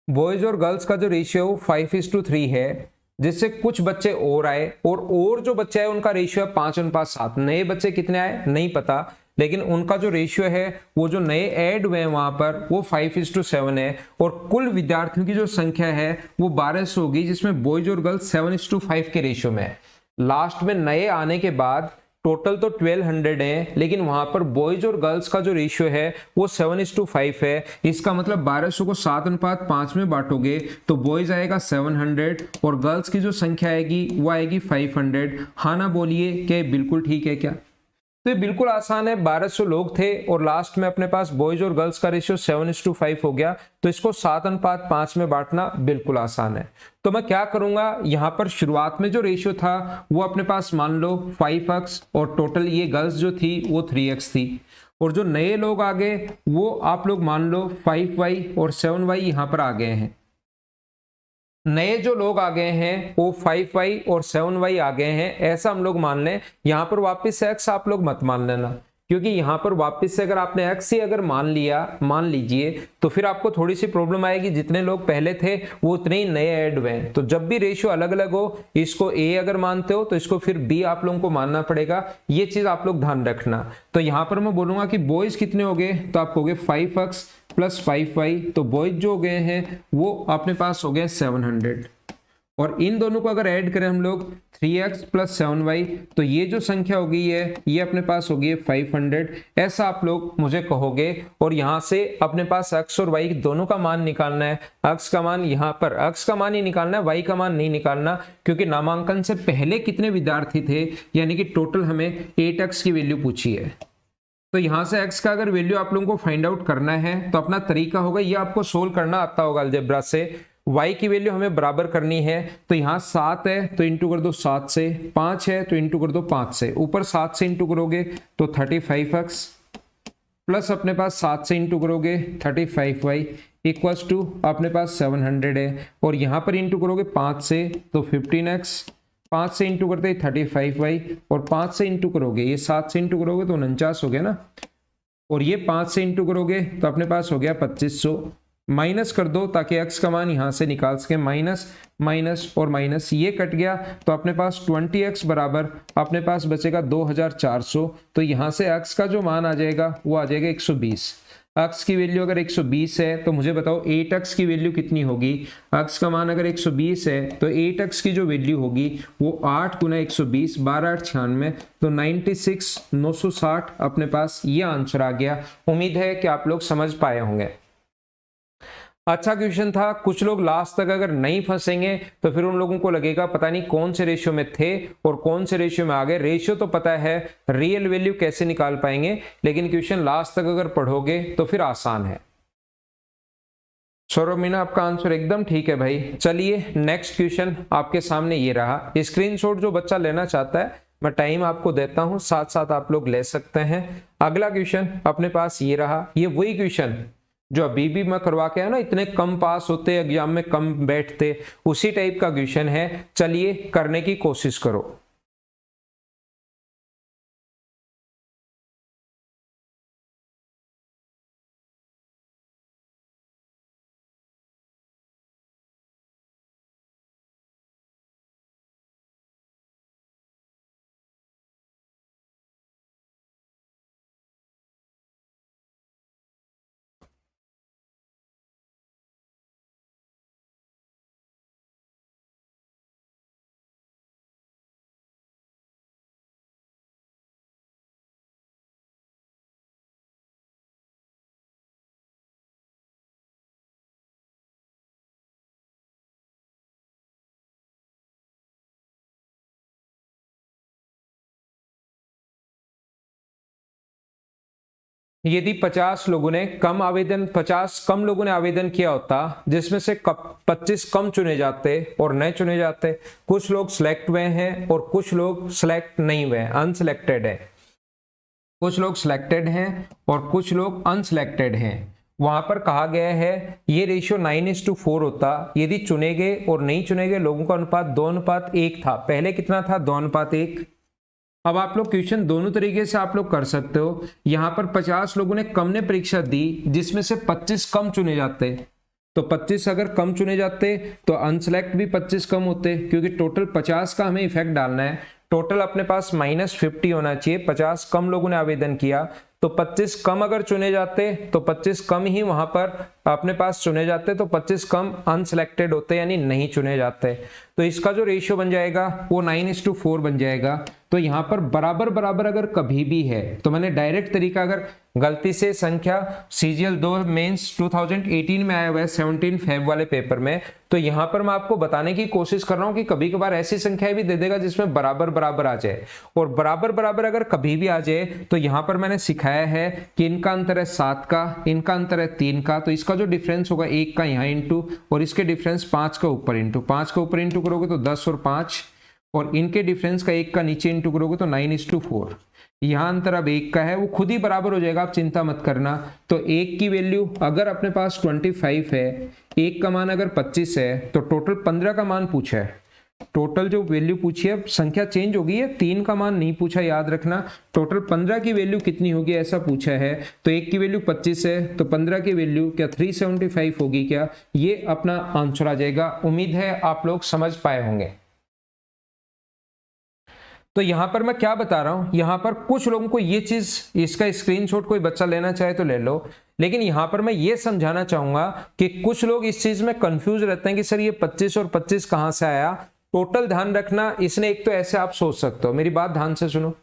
बॉयज और गर्ल्स का जो रेशियो 5:3 है, जिससे कुछ बच्चे और आए और जो बच्चे आए उनका रेशियो है 5:7। नए बच्चे कितने आए नहीं पता, लेकिन उनका जो रेशियो है वो जो नए ऐड हुए हैं वहां पर वो 5:7 है। और कुल विद्यार्थियों की जो संख्या है वो 1200 होगी, जिसमें बॉयज और गर्ल्स 7:5 के रेशियो में है। लास्ट में नए आने के बाद टोटल तो 1200 है, लेकिन वहां पर बॉयज और गर्ल्स का जो रेशियो है वो 7:5 है। इसका मतलब 1200 को 7:5 में बांटोगे तो बॉयज आएगा 700 और गर्ल्स की जो संख्या आएगी वो आएगी 500। हाँ ना बोलिए, क्या बिल्कुल ठीक है क्या? तो ये बिल्कुल आसान है। 1200 लोग थे और लास्ट में अपने पास बॉयज और गर्ल्स का रेशियो 7:5 हो गया, तो इसको 7:5 में बांटना बिल्कुल आसान है। तो मैं क्या करूंगा, यहां पर शुरुआत में जो रेशियो था वो अपने पास मान लो 5x और टोटल ये गर्ल्स जो थी वो 3x थी। और जो नए लोग आ गए वो आप लोग मान लो 5y और 7y यहां पर आ गए हैं। नए जो लोग आ गए हैं वो 5y और 7y आ गए हैं, ऐसा हम लोग मान लें। यहां पर वापस x आप लोग मत मान लेना, क्योंकि यहां पर वापस से अगर आपने x ही अगर मान लीजिए तो फिर आपको थोड़ी सी प्रॉब्लम आएगी। जितने लोग पहले थे वो उतने ही नए ऐड हुए हैं। तो जब भी रेशियो अलग अलग हो, इसको a अगर मानते हो तो इसको फिर b आप लोगों को मानना पड़ेगा। ये चीज आप लोग ध्यान रखना। तो यहां पर मैं बोलूंगा कि बॉयज कितने हो गए, तो आप कहोगे 5x प्लस 5y, तो बॉयज जो हो गए हैं वो अपने पास हो गए 700। और इन दोनों को अगर ऐड करें हम लोग 3x प्लस 7y, तो ये जो संख्या होगी ये अपने पास होगी 500। ऐसा आप लोग मुझे कहोगे। और यहां से अपने पास x और y दोनों का मान निकालना है। x का मान यहाँ पर x का मान ही निकालना है, y का मान नहीं निकालना, क्योंकि नामांकन से पहले कितने विद्यार्थी थे, यानी कि टोटल हमें 8x की वैल्यू पूछी है। तो यहां से x का अगर वैल्यू आप लोगों को फाइंड आउट करना है तो अपना तरीका होगा, ये आपको सोल्व करना आता होगा अलजेब्रा से। y की वैल्यू हमें बराबर करनी है, तो यहाँ 7 है तो इंटू कर दो 7 से, 5 है तो इंटू कर दो 5 से, ऊपर 7 से इंटू करोगे तो 35x प्लस अपने पास 7 से इंटू करोगे 35y इक्वल्स टू अपने पास 700 है। और यहाँ पर इंटू करोगे 5 से तो 15x, 5 से इंटू करते हैं 35y और 5 से इंटू करोगे, ये 7 से इंटू करोगे तो 49 हो गया ना, और ये 5 से इंटू करोगे तो अपने पास हो गया 2500। माइनस कर दो ताकि x का मान यहां से निकाल सके, माइनस माइनस और माइनस ये कट गया तो अपने पास 20x बराबर अपने पास बचेगा 2400। तो यहां से x का जो मान आ जाएगा वो आ जाएगा 120। x की वैल्यू अगर 120 है तो मुझे बताओ 8x की वैल्यू कितनी होगी। x का मान अगर 120 है तो 8x की जो वैल्यू होगी वो 8 गुना 120, 12 8 96, तो 96 960 अपने पास ये आंसर आ गया। उम्मीद है कि आप लोग समझ पाए होंगे। अच्छा क्वेश्चन था, कुछ लोग लास्ट तक अगर नहीं फंसेंगे तो फिर उन लोगों को लगेगा पता नहीं कौन से रेशियो में थे और कौन से रेशियो में आ गए। रेशियो तो पता है, रियल वैल्यू कैसे निकाल पाएंगे, लेकिन क्वेश्चन लास्ट तक अगर पढ़ोगे तो फिर आसान है। सौरभ मीना आपका आंसर एकदम ठीक है भाई। चलिए नेक्स्ट क्वेश्चन आपके सामने ये रहा। स्क्रीनशॉट जो बच्चा लेना चाहता है मैं टाइम आपको देता हूं, साथ साथ आप लोग ले सकते हैं। अगला क्वेश्चन अपने पास ये रहा। ये वही क्वेश्चन जो अभी भी मैं करवा के आया ना, इतने कम पास होते एग्जाम में, कम बैठते, उसी टाइप का क्वेश्चन है। चलिए करने की कोशिश करो। यदि 50 लोगों ने कम आवेदन 50 कम लोगों ने आवेदन किया होता जिसमें से 25 कम चुने जाते और नए चुने जाते। कुछ लोग सिलेक्ट हुए हैं और कुछ लोग सिलेक्ट नहीं हुए, अनसिलेक्टेड है। कुछ लोग सिलेक्टेड हैं और कुछ लोग अनसिलेक्टेड हैं। वहां पर कहा गया है ये रेशियो 9:4 होता यदि चुने गए और नहीं चुने गए लोगों का अनुपात 2:1 था। पहले कितना था? 2:1। अब आप लोग क्वेश्चन दोनों तरीके से आप लोग कर सकते हो। यहां पर 50 लोगों ने कम ने परीक्षा दी जिसमें से 25 कम चुने जाते, तो 25 अगर कम चुने जाते तो अनसेलेक्ट भी 25 कम होते, क्योंकि टोटल 50 का हमें इफेक्ट डालना है। टोटल अपने पास -50 होना चाहिए। 50 कम लोगों ने आवेदन किया तो 25 कम अगर चुने जाते तो 25 कम ही वहां पर अपने पास चुने जाते, तो 25 कम अनसिलेक्टेड होते यानी नहीं चुने जाते। तो इसका जो रेशियो बन जाएगा वो 9:4 बन जाएगा। तो यहां पर बराबर बराबर अगर कभी भी है तो मैंने डायरेक्ट तरीका, अगर गलती से संख्या CGL 2 मेंस 2018 में आया हुआ है 17 फेब वाले पेपर में, तो यहां पर मैं आपको बताने की कोशिश कर रहा हूं कि कभी कभार ऐसी संख्याएं भी दे देगा जिसमें बराबर बराबर आ जाए। और बराबर बराबर अगर कभी भी आ जाए तो यहां पर मैंने सिखाया है कि इनका अंतर है 7 का, इनका अंतर है 3 का, तो इसका जो डिफरेंस होगा 1 का यहाँ इंटू और इसके डिफरेंस 5 का ऊपर इंटू, 5 का ऊपर इंटू करोगे तो 10 और 5, और इनके डिफरेंस का 1 का नीचे इंटू करोगे तो 9:4। यहां अंतर अब 1 का है, वो खुद ही बराबर हो जाएगा, आप चिंता मत करना। तो 1 की वैल्यू अगर अपने पास 25 है, 1 का मान अगर 25 है, तो टोटल 15 का मान पूछा है। टोटल जो वैल्यू पूछी है, संख्या चेंज हो गई है, 3 का मान नहीं पूछा, याद रखना। टोटल 15 की वैल्यू कितनी होगी ऐसा पूछा है। तो 1 की वैल्यू 25 है तो 15 की वैल्यू क्या 375 होगी क्या? ये अपना आंसर आ जाएगा। उम्मीद है आप लोग समझ पाए होंगे। तो यहां पर मैं क्या बता रहा हूं, यहां पर कुछ लोगों को ये चीज, इसका स्क्रीनशॉट कोई बच्चा लेना चाहे तो ले लो, लेकिन यहां पर मैं ये समझाना चाहूंगा कि कुछ लोग इस चीज में कंफ्यूज रहते हैं कि सर ये 25 और 25 कहां से आया। टोटल ध्यान रखना, इसने एक तो ऐसे आप सोच सकते हो, मेरी बात ध्यान से सुनो।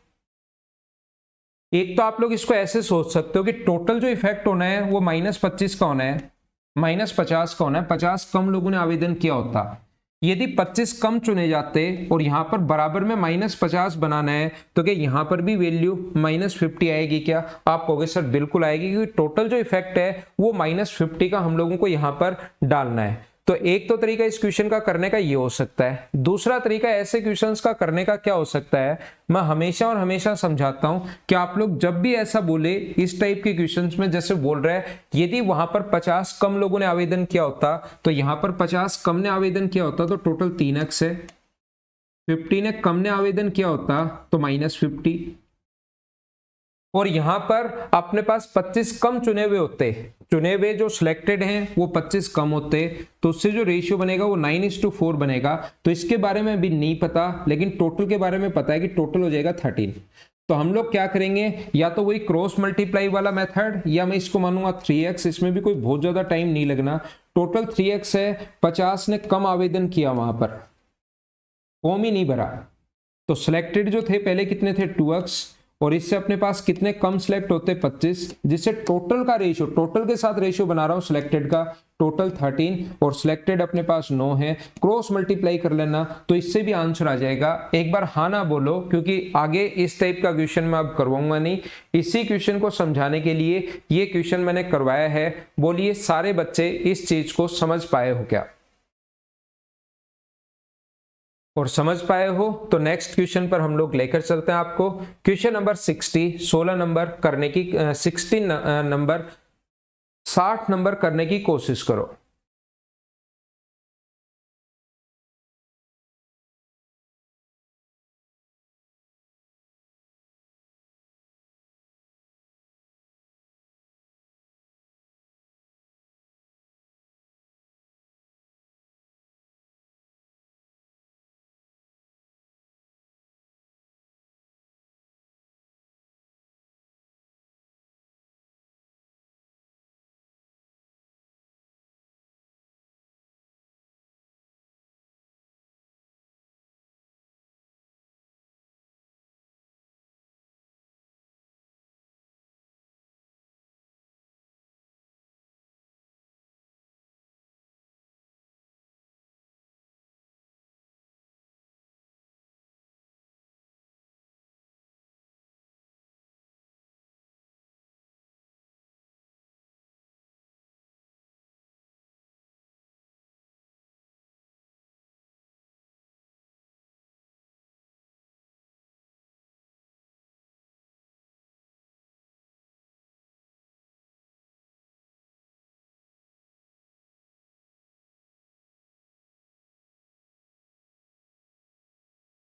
एक तो आप लोग इसको ऐसे सोच सकते हो कि टोटल जो इफेक्ट होना है वो -25 का होना है, -50 का होना है। 50 कम लोगों ने आवेदन किया होता, यदि 25 कम चुने जाते और यहां पर बराबर में -50 बनाना है तो क्या यहां पर भी वैल्यू -50 आएगी क्या? आप कहोगे सर बिल्कुल आएगी, क्योंकि टोटल जो इफेक्ट है वो -50 का हम लोगों को यहां पर डालना है। तो एक तो तरीका इस क्वेश्चन का करने का ये हो सकता है। दूसरा तरीका ऐसे क्वेश्चंस का करने का क्या हो सकता है, मैं हमेशा और हमेशा समझाता हूं कि आप लोग जब भी ऐसा बोले इस टाइप के क्वेश्चंस में, जैसे बोल रहे हैं यदि वहां पर 50 कम लोगों ने आवेदन किया होता तो यहां पर 50 कम ने आवेदन किया होता तो टोटल 3x है, 50 ने कम ने आवेदन किया होता तो -50, और यहां पर अपने पास 25 कम चुने हुए होते चुने हुए जो सिलेक्टेड हैं वो 25 कम होते, तो उससे जो रेशियो बनेगा वो 9:4 बनेगा। तो इसके बारे में अभी नहीं पता, लेकिन टोटल के बारे में पता है कि टोटल हो जाएगा 13। तो हम लोग क्या करेंगे, या तो वही क्रॉस मल्टीप्लाई वाला मेथड, या मैं इसको मानूंगा 3x। इसमें भी कोई बहुत ज्यादा टाइम नहीं लगना। टोटल 3x है, 50 ने कम आवेदन किया, वहां पर फॉर्म ही नहीं भरा। तो सिलेक्टेड जो थे पहले कितने थे 2x, और इससे अपने पास कितने कम सिलेक्ट होते 25, जिससे टोटल का रेशियो, टोटल के साथ रेशियो बना रहा हूं सिलेक्टेड का, टोटल 13 और सिलेक्टेड अपने पास 9 है। क्रॉस मल्टीप्लाई कर लेना तो इससे भी आंसर आ जाएगा। एक बार हाँ ना बोलो, क्योंकि आगे इस टाइप का क्वेश्चन मैं अब करवाऊंगा नहीं। इसी क्वेश्चन को समझाने के लिए ये क्वेश्चन मैंने करवाया है। बोलिए सारे बच्चे इस चीज को समझ पाए हो क्या? और समझ पाए हो तो नेक्स्ट क्वेश्चन पर हम लोग लेकर चलते हैं आपको। क्वेश्चन नंबर 60, 16 नंबर करने की 60 नंबर 60 नंबर करने की कोशिश करो।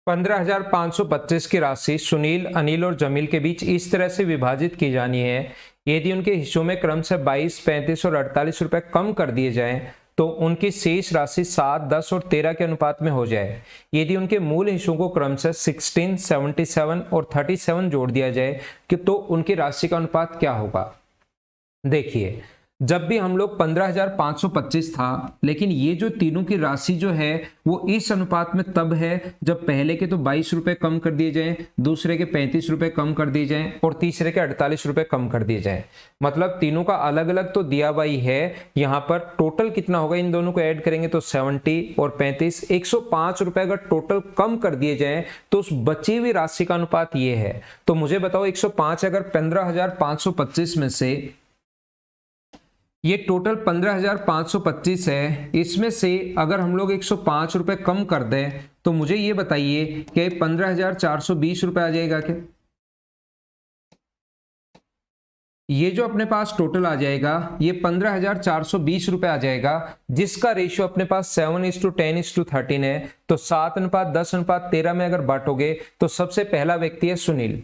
$15,525 की राशि सुनील, अनिल और जमील के बीच इस तरह से विभाजित की जानी है, यदि उनके हिस्सों में क्रम से 22, 35 और 48 रुपए कम कर दिए जाएं तो उनकी शेष राशि 7, 10 और 13 के अनुपात में हो जाए। यदि उनके मूल हिस्सों को क्रम से 16, 77 और 37 जोड़ दिया जाए कि तो उनकी राशि का अनुपात क्या होगा। देखिए, जब भी हम लोग 15,525 था, लेकिन ये जो तीनों की राशि जो है वो इस अनुपात में तब है जब पहले के तो 22 रुपए कम कर दिए जाएं, दूसरे के 35 रुपए कम कर दिए जाएं और तीसरे के 48 रुपए कम कर दिए जाएं। मतलब तीनों का अलग अलग तो दिया हुआ ही है। यहाँ पर टोटल कितना होगा, इन दोनों को ऐड करेंगे तो 70 और 35, 105 रुपए अगर टोटल कम कर दिए जाएं तो उस बची हुई राशि का अनुपात ये है। तो मुझे बताओ 105 अगर 15,525 में से ये टोटल 15,525 है, इसमें से अगर हम लोग 105 रुपए कम कर दें तो मुझे ये बताइए कि 15,420 रुपए आ जाएगा क्या? ये जो अपने पास टोटल आ जाएगा ये 15,420 रुपए आ जाएगा, जिसका रेशियो अपने पास 7:10:13 है। तो 7:10:13 में अगर बांटोगे तो सबसे पहला व्यक्ति है सुनील।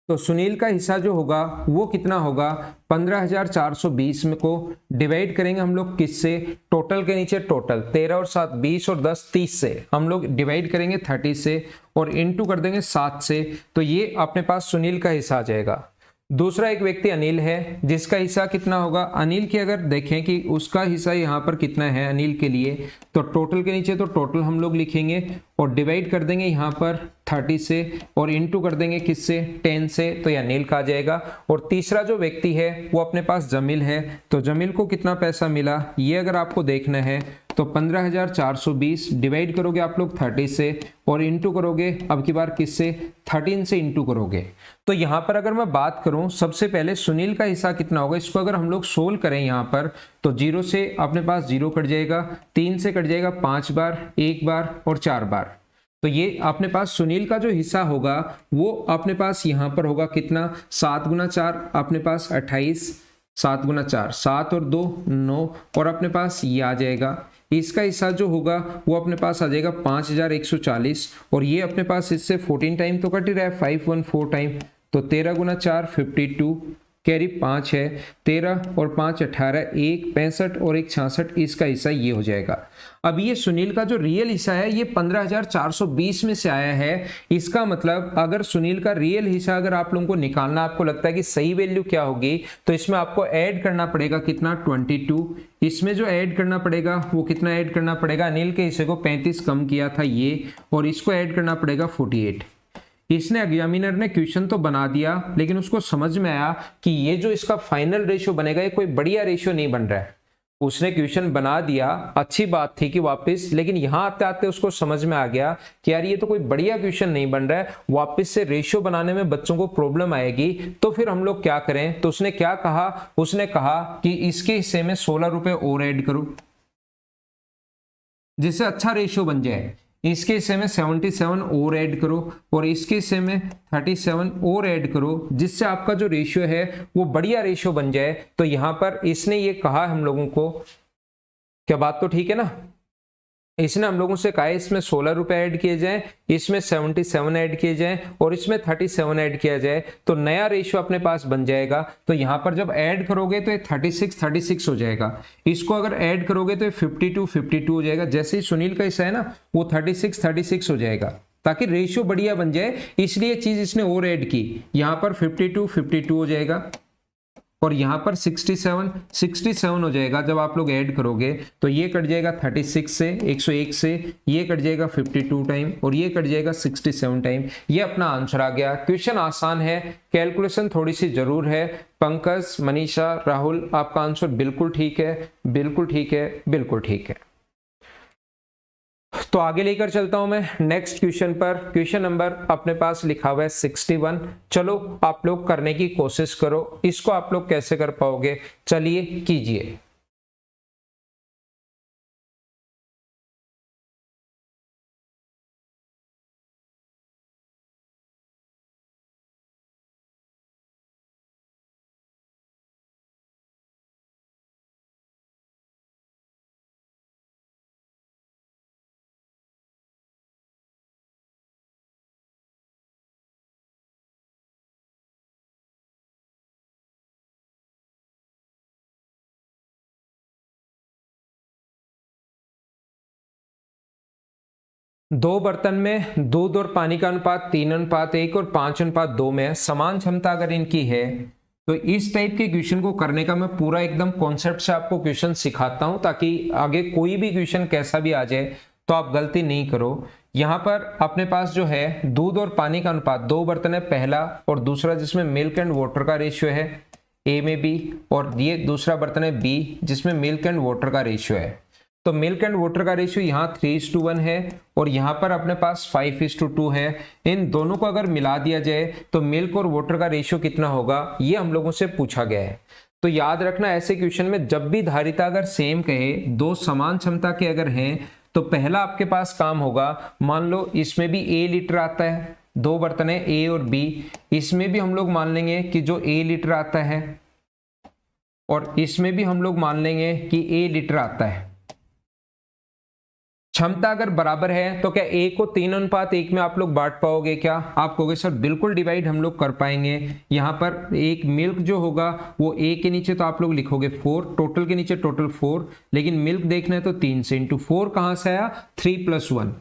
तो सुनील का हिस्सा जो होगा वो कितना होगा, 15,420 में को डिवाइड करेंगे हम लोग किससे, टोटल के नीचे टोटल 13 और 7 20 और 10 30 से हम लोग डिवाइड करेंगे 30 से और इनटू कर देंगे 7 से। तो ये अपने पास सुनील का हिस्सा आ जाएगा। दूसरा एक व्यक्ति अनिल है, जिसका हिस्सा कितना होगा, अनिल की अगर देखें कि उसका हिस्सा यहाँ पर कितना है अनिल के लिए, तो टोटल के नीचे तो टोटल हम लोग लिखेंगे और डिवाइड कर देंगे यहाँ पर 30 से और इनटू कर देंगे किससे, 10 से। तो यह अनिल का आ जाएगा। और तीसरा जो व्यक्ति है वो अपने पास जमील है। तो जमील को कितना पैसा मिला ये अगर आपको देखना है तो 15,420 डिवाइड करोगे आप लोग 30 से और इनटू करोगे अब की बार किससे, 13 से इनटू करोगे। तो यहाँ पर अगर मैं बात करूं सबसे पहले सुनील का हिस्सा कितना होगा, इसको अगर हम लोग सोल्व करें यहाँ पर तो 0 से अपने पास 0 कट जाएगा, 3 से कट जाएगा 5 बार, 1 बार और 4 बार। तो ये अपने पास सुनील का जो हिस्सा होगा वो अपने पास यहाँ पर होगा कितना, 7 गुना 4 अपने पास 28, 7 गुना 4 7 और 2 9 और अपने पास ये आ जाएगा। इसका हिस्सा जो होगा वो अपने पास आ जाएगा 5,140 और ये अपने पास इससे 14 टाइम तो कट ही रहा है, 514 टाइम। तो 13 गुना 4 52 कैरी 5 है, 13 और 5 18, 1 65 और 1 66, इसका हिस्सा ये हो जाएगा। अब ये सुनील का जो रियल हिस्सा है ये 15,420 में से आया है। इसका मतलब अगर सुनील का रियल हिस्सा अगर आप लोगों को निकालना, आपको लगता है कि सही वैल्यू क्या होगी, तो इसमें आपको ऐड करना पड़ेगा कितना 22। इसमें जो ऐड करना पड़ेगा वो कितना ऐड करना पड़ेगा, अनिल के हिस्से को 35 कम किया था ये, और इसको ऐड करना पड़ेगा 48। इसने एग्जामिनर ने क्वेश्चन तो बना दिया, लेकिन उसको समझ में आया कि ये जो इसका फाइनल रेशियो बनेगा ये कोई बढ़िया रेशियो नहीं बन रहा है। उसने क्वेश्चन बना दिया, अच्छी बात थी कि वापस, लेकिन यहां आते आते उसको समझ में आ गया कि यार ये तो कोई बढ़िया क्वेश्चन नहीं बन रहा है, वापस से रेशियो बनाने में बच्चों को प्रॉब्लम आएगी, तो फिर हम लोग क्या करें। तो उसने क्या कहा, उसने कहा कि इसके हिस्से में 16 रुपए और ऐड करो जिससे अच्छा रेशियो बन जाए। इसके हिस्से में 77 और ऐड करो, और इसके हिस्से में 37 और ऐड करो, जिससे आपका जो रेशियो है वो बढ़िया रेशियो बन जाए। तो यहां पर इसने ये कहा हम लोगों को, क्या बात तो ठीक है ना, इसने हम लोगों से कहा इसमें 16 रुपए ऐड किए जाएं, इसमें 77 ऐड किए जाएं और इसमें 37 ऐड किया जाए, तो नया रेशियो अपने पास बन जाएगा। तो यहां पर जब ऐड करोगे तो ये 36 हो जाएगा, इसको अगर ऐड करोगे तो ये 52 हो जाएगा। जैसे ही सुनील का हिस्सा है ना वो 36 हो जाएगा, ताकि रेशियो बढ़िया बन जाए, इसलिए चीज इसने और ऐड की। यहां पर 52 हो जाएगा और यहां पर 67 हो जाएगा। जब आप लोग ऐड करोगे तो ये कट जाएगा 36 से, 101 से, ये कट जाएगा 52 टाइम और ये कट जाएगा 67 टाइम। ये अपना आंसर आ गया। क्वेश्चन आसान है, कैलकुलेशन थोड़ी सी जरूर है। पंकज, मनीषा, राहुल, आपका आंसर बिल्कुल ठीक है, बिल्कुल ठीक है, बिल्कुल ठीक है। तो आगे लेकर चलता हूं मैं नेक्स्ट क्वेश्चन पर। क्वेश्चन नंबर अपने पास लिखा हुआ है 61। चलो आप लोग करने की कोशिश करो, इसको आप लोग कैसे कर पाओगे, चलिए कीजिए। दो बर्तन में दूध और पानी का अनुपात 3:1 और 5:2 में है। समान क्षमता अगर इनकी है, तो इस टाइप के क्वेश्चन को करने का मैं पूरा एकदम कॉन्सेप्ट से आपको क्वेश्चन सिखाता हूं, ताकि आगे कोई भी क्वेश्चन कैसा भी आ जाए तो आप गलती नहीं करो। यहां पर अपने पास जो है दूध और पानी का अनुपात, दो बर्तन है, पहला और दूसरा जिसमें मिल्क एंड वाटर का रेशियो है ए में बी, और ये दूसरा बर्तन है बी जिसमें मिल्क एंड वाटर का रेशियो है। तो मिल्क एंड वाटर का रेशियो यहाँ 3:1 है और यहाँ पर अपने पास 5:2 है। इन दोनों को अगर मिला दिया जाए तो मिल्क और वाटर का रेशियो कितना होगा, ये हम लोगों से पूछा गया है। तो याद रखना, ऐसे क्वेश्चन में जब भी धारिता अगर सेम कहे, दो समान क्षमता के अगर हैं, तो पहला आपके पास काम होगा, मान लो इसमें भी A लीटर आता है, दो बर्तन है A और B, इसमें भी हम लोग मान लेंगे कि जो A लीटर आता है और इसमें भी हम लोग मान लेंगे कि A लीटर आता है। क्षमता अगर बराबर है तो क्या A को 3:1 में आप लोग बांट पाओगे क्या? आप कहोगे सर बिल्कुल डिवाइड हम लोग कर पाएंगे। यहां पर एक मिल्क जो होगा वो A के नीचे तो आप लोग लिखोगे 4, टोटल के नीचे टोटल 4, लेकिन मिल्क देखना है तो 3 से, इंटू 4 कहां से आया 3 + 1,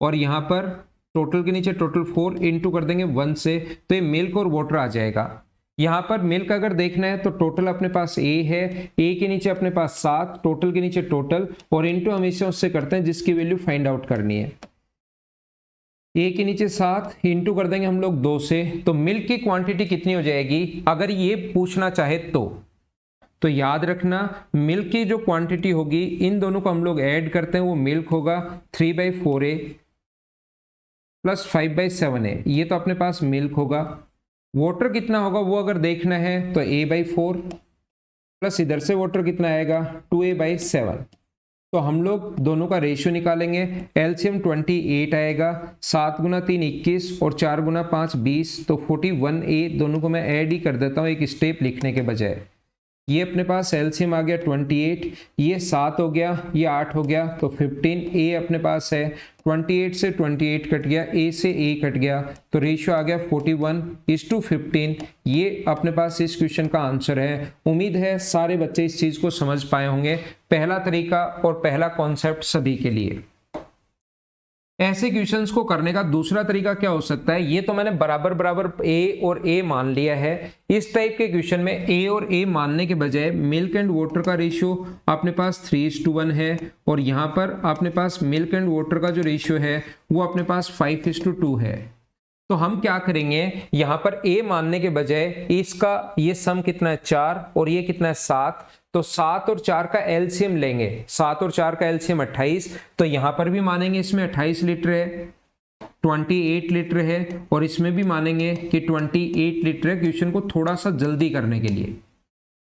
और यहां पर टोटल के नीचे टोटल 4 इंटू कर देंगे 1 से, तो ये मिल्क और वाटर आ जाएगा। यहां पर मिल्क अगर देखना है तो टोटल अपने पास A है, A के नीचे अपने पास 7, टोटल के नीचे टोटल, और इंटू हमेशा उससे करते हैं जिसकी वैल्यू फाइंड आउट करनी है। A के नीचे 7 इंटू कर देंगे हम लोग 2 से, तो मिल्क की क्वांटिटी कितनी हो जाएगी अगर ये पूछना चाहे तो याद रखना मिल्क की जो क्वांटिटी होगी, इन दोनों को हम लोग ऐड करते हैं, वो मिल्क होगा 3/4A प्लस 5/7A, ये तो अपने पास मिल्क होगा। वाटर कितना होगा वो अगर देखना है तो A/4 प्लस इधर से वाटर कितना आएगा 2A/7। तो हम लोग दोनों का रेशियो निकालेंगे, एलसीएम 28 आएगा, 7 × 3 21 और 4 × 5 20, तो 41A। दोनों को मैं ऐड ही कर देता हूँ एक स्टेप लिखने के बजाय। ये अपने पास एलसीएम आ गया 28, ये 7 हो गया, ये 8 हो गया, तो 15। ए अपने पास है 28 से 28 कट गया, ए से ए कट गया, तो रेशियो आ गया 41:15। ये अपने पास इस क्वेश्चन का आंसर है। उम्मीद है सारे बच्चे इस चीज को समझ पाए होंगे, पहला तरीका और पहला कॉन्सेप्ट सभी के लिए। ऐसे क्वेश्चंस को करने का दूसरा तरीका क्या हो सकता है, ये तो मैंने बराबर बराबर ए और ए मान लिया है। इस टाइप के क्वेश्चन में ए और ए मानने के बजाय मिल्क एंड वाटर का रेशियो अपने पास 3:1 है, और यहाँ पर अपने पास मिल्क एंड वाटर का जो रेशियो है वो अपने पास 5:2 है। तो हम क्या करेंगे, यहां पर ए मानने के बजाय इसका ये सम कितना है 4 और ये कितना है 7, तो 7 और 4 का एलसीएम लेंगे, 7 और 4 का एलसीएम 28, तो यहां पर भी मानेंगे इसमें 28 लीटर है, 28 लीटर है, और इसमें भी मानेंगे कि 28 लीटर है। क्वेश्चन को थोड़ा सा जल्दी करने के लिए,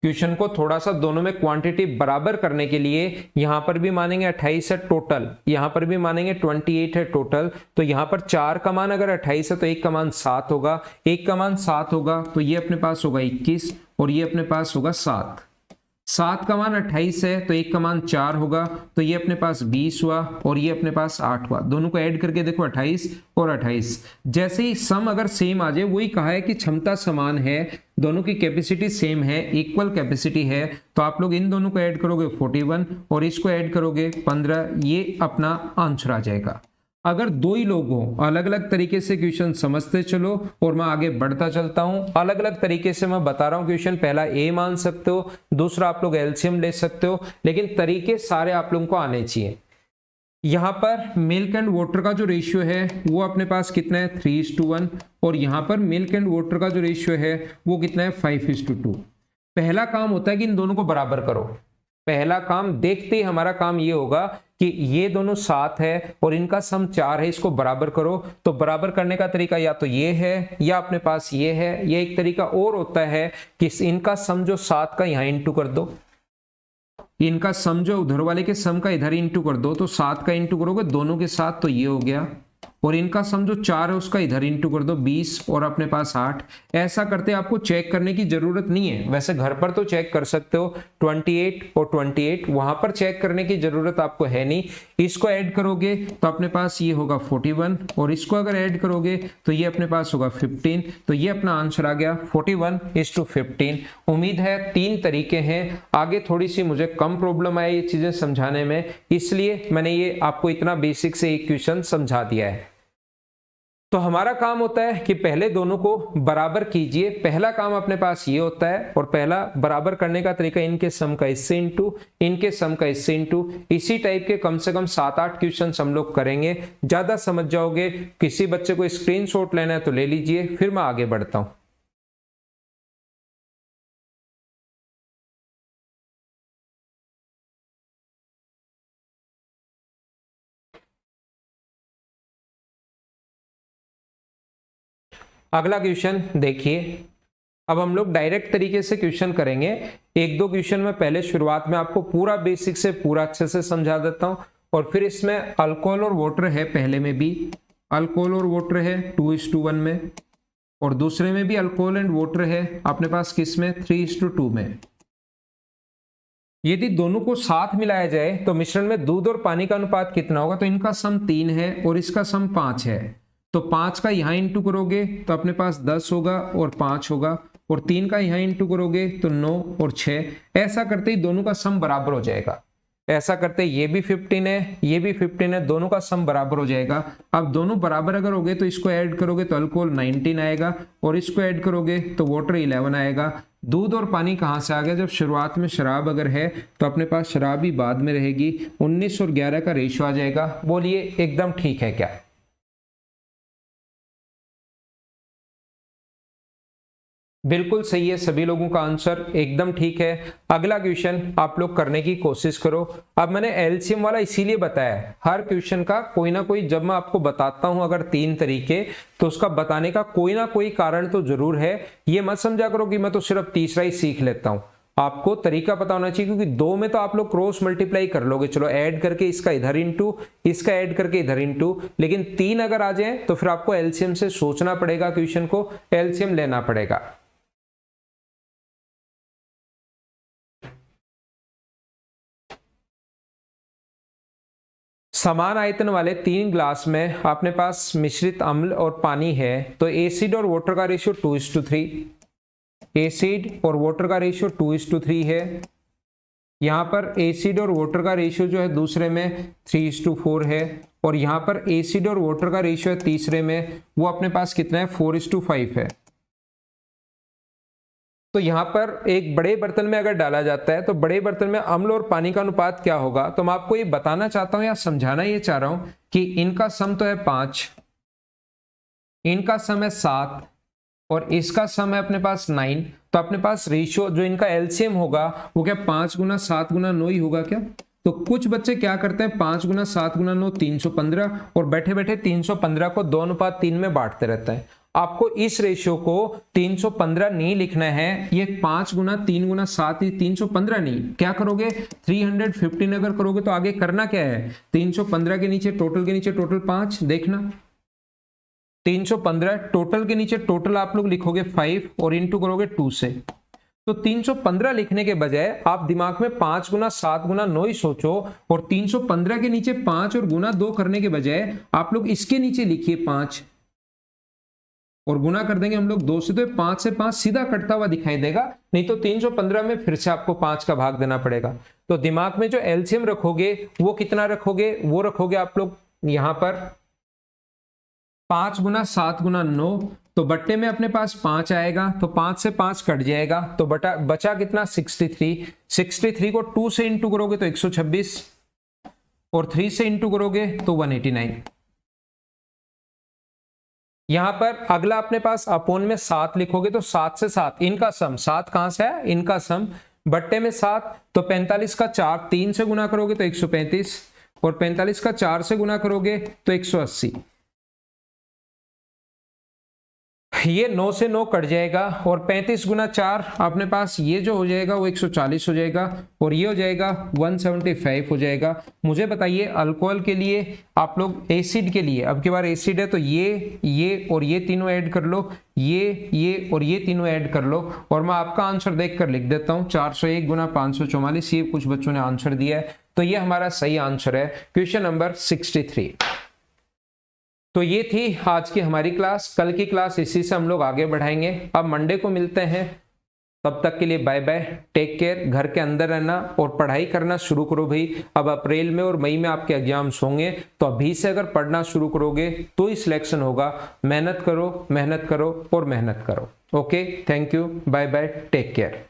क्वेश्चन को थोड़ा सा दोनों में क्वांटिटी बराबर करने के लिए यहां पर भी मानेंगे 28 है टोटल, यहां पर भी मानेंगे 28 है टोटल। तो यहां पर 4 का मान अगर 28 है तो 1 का मान 7 होगा, 1 का मान 7 होगा, तो ये अपने पास होगा 21 और ये अपने पास होगा 7। 7 का मान 28 है तो 1 का मान 4 होगा, तो ये अपने पास 20 हुआ और ये अपने पास 8 हुआ। दोनों को ऐड करके देखो 28 और 28। जैसे ही सम अगर सेम आ जाए, वही कहा है कि क्षमता समान है, दोनों की कैपेसिटी सेम है, इक्वल कैपेसिटी है, तो आप लोग इन दोनों को ऐड करोगे 41 और इसको ऐड करोगे 15, ये अपना आंसर आ जाएगा। अगर दो ही लोग हों, अलग अलग तरीके से क्वेश्चन समझते चलो और मैं आगे बढ़ता चलता हूं। अलग अलग तरीके से मैं बता रहा हूं क्वेश्चन, पहला ए मान सकते हो, दूसरा आप लोग एलसीएम ले सकते हो, लेकिन तरीके सारे आप लोगों को आने चाहिए। यहां पर मिल्क एंड वाटर का जो रेशियो है वो अपने पास कितना है 3:1, और यहां पर मिल्क एंड वाटर का जो रेशियो है वो कितना है 5:2। पहला काम होता है कि इन दोनों को बराबर करो। पहला काम देखते ही हमारा काम ये होगा कि ये दोनों 7 है और इनका सम 4 है, इसको बराबर करो। तो बराबर करने का तरीका या तो ये है या अपने पास ये है, या एक तरीका और होता है कि इनका सम जो 7 का यहां इंटू कर दो, इनका सम जो उधर वाले के सम का इधर इंटू कर दो, तो 7 का इंटू करोगे दोनों के साथ तो ये हो गया, और इनका सम जो 4 है उसका इधर इंटू कर दो 20 और अपने पास 8। ऐसा करते आपको चेक करने की जरूरत नहीं है, वैसे घर पर तो चेक कर सकते हो 28 और 28, वहां पर चेक करने की जरूरत आपको है नहीं। इसको ऐड करोगे तो अपने पास ये होगा 41 और इसको अगर ऐड करोगे तो ये अपने पास होगा 15, तो ये अपना आंसर आ गया 41:15। उम्मीद है 3 तरीके हैं, आगे थोड़ी सी मुझे कम प्रॉब्लम आई ये चीजें समझाने में, इसलिए मैंने ये आपको इतना बेसिक से एक क्वेश्चन समझा दिया है। तो हमारा काम होता है कि पहले दोनों को बराबर कीजिए, पहला काम अपने पास ये होता है, और पहला बराबर करने का तरीका इनके सम का इससे इंटू, इनके सम का इससे इंटू, इसी टाइप के कम से कम 7-8 क्वेश्चन हम लोग करेंगे। ज्यादा समझ जाओगे, किसी बच्चे को स्क्रीनशॉट लेना है तो ले लीजिए, फिर मैं आगे बढ़ता हूं। अगला क्वेश्चन देखिए, अब हम लोग डायरेक्ट तरीके से क्वेश्चन करेंगे। एक दो क्वेश्चन में पहले शुरुआत में आपको पूरा बेसिक से पूरा अच्छे से समझा देता हूं, और फिर इसमें अल्कोहल और वाटर है, पहले में भी अल्कोहल और वाटर है 2:1 में, और दूसरे में भी अल्कोहल एंड वाटर है अपने पास किस में 3:2 में। यदि दोनों को साथ मिलाया जाए तो मिश्रण में दूध और पानी का अनुपात कितना होगा, तो इनका सम 3 है और इसका सम 5 है, तो 5 का यहां इंटू करोगे तो अपने पास 10 होगा और 5 होगा, और 3 का यहां इंटू करोगे तो 9 और 6। ऐसा करते ही दोनों का सम बराबर हो जाएगा। ऐसा करते ये भी 15 है, ये भी 15 है, दोनों का सम बराबर हो जाएगा। अब दोनों बराबर अगर हो गए तो इसको ऐड करोगे तो अल्कोहल 19 आएगा, और इसको ऐड करोगे तो वाटर 11 आएगा। दूध और पानी कहां से आ गया, जब शुरुआत में शराब अगर है तो अपने पास शराब ही बाद में रहेगी। 19 और 11 का रेशियो आ जाएगा। बोलिए एकदम ठीक है क्या? बिल्कुल सही है, सभी लोगों का आंसर एकदम ठीक है। अगला क्वेश्चन आप लोग करने की कोशिश करो। अब मैंने एलसीएम वाला इसीलिए बताया है, हर क्वेश्चन का कोई ना कोई, जब मैं आपको बताता हूं अगर 3 तरीके, तो उसका बताने का कोई ना कोई कारण तो जरूर है। ये मत समझा करो कि मैं तो सिर्फ तीसरा ही सीख लेता हूं, आपको तरीका पता होना चाहिए, क्योंकि 2 में तो आप लोग क्रॉस मल्टीप्लाई कर लोगे, चलो ऐड करके इसका इधर इंटू, इसका ऐड करके इधर इंटू, लेकिन 3 अगर आ जाए तो फिर आपको एलसीएम से सोचना पड़ेगा, क्वेश्चन को एलसीएम लेना पड़ेगा। समान आयतन वाले 3 ग्लास में अपने पास मिश्रित अम्ल और पानी है, तो एसिड और वाटर का रेशियो 2:3, एसिड और वाटर का रेशियो 2:3 है। यहाँ पर एसिड और वाटर का रेशियो जो है दूसरे में 3:4 है, और यहाँ पर एसिड और वाटर का रेशियो है तीसरे में, वो अपने पास कितना है 4:5 है। तो यहाँ पर एक बड़े बर्तन में अगर डाला जाता है तो बड़े बर्तन में अम्ल और पानी का अनुपात क्या होगा, तो मैं आपको ये बताना चाहता हूं या समझाना ये चाह रहा हूं कि इनका सम तो है 5, इनका सम है 7 और इसका सम है अपने पास 9। तो अपने पास रेशियो जो इनका एलसीएम होगा वो क्या 5 गुना 7 गुना 9 ही होगा क्या। तो कुछ बच्चे क्या करते हैं 5 गुना 7 गुना 9 315 और बैठे बैठे 315 को 2:3 में बांटते रहते हैं। आपको इस रेशियो को 315 नहीं लिखना है, ये 5 गुना 3 गुना 7 ही 315 नहीं, क्या करोगे 315 अगर करोगे तो आगे करना क्या है 315 के नीचे टोटल 5, देखना 315 टोटल के नीचे टोटल आप लोग लिखोगे 5 और इंटू करोगे 2 से। तो 315 लिखने के बजाय आप दिमाग में 5 गुना 7 गुना 9 ही सोचो, और 315 के नीचे 5 और गुना 2 करने के बजाय आप लोग इसके नीचे लिखिए 5 और गुना कर देंगे हम लोग 2 से, तो 5 से 5 सीधा कटता हुआ दिखाई देगा, नहीं तो 315 में फिर से आपको 5 का भाग देना पड़ेगा। तो दिमाग में जो एलसीएम रखोगे वो कितना रखोगे, वो रखोगे आप लोग यहां पर 5 गुना 7 गुना 9, तो बट्टे में अपने पास 5 आएगा, तो 5 से 5 कट जाएगा, तो बचा कितना 63 को 2 से इंटू करोगे तो 126 और 3 से इंटू करोगे तो 189। यहां पर अगला अपने पास अपोन में 7 लिखोगे तो 7 से 7 इनका सम, 7 कहां से है इनका सम, बट्टे में 7 तो 45 का 4 3 से गुना करोगे तो 135 और 45 का 4 से गुना करोगे तो 180। ये 9 से 9 कट जाएगा और 35 गुना 4 अपने पास ये जो हो जाएगा वो 140 हो जाएगा और ये हो जाएगा 175 हो जाएगा। मुझे बताइए अल्कोहल के लिए आप लोग एसिड के लिए, अब की बार एसिड है तो ये और ये तीनों ऐड कर लो, ये और ये तीनों ऐड कर लो, और मैं आपका आंसर देखकर लिख देता हूं 401 गुना 544। ये कुछ बच्चों ने आंसर दिया है, तो ये हमारा सही आंसर है क्वेश्चन नंबर 63। तो ये थी आज की हमारी क्लास, कल की क्लास इसी से हम लोग आगे बढ़ाएंगे। अब मंडे को मिलते हैं, तब तक के लिए बाय बाय, टेक केयर। घर के अंदर रहना और पढ़ाई करना शुरू करो भाई। अब अप्रैल में और मई में आपके एग्जाम्स होंगे, तो अभी से अगर पढ़ना शुरू करोगे तो ही सिलेक्शन होगा। मेहनत करो और मेहनत करो। Okay, thank you, bye bye, take care.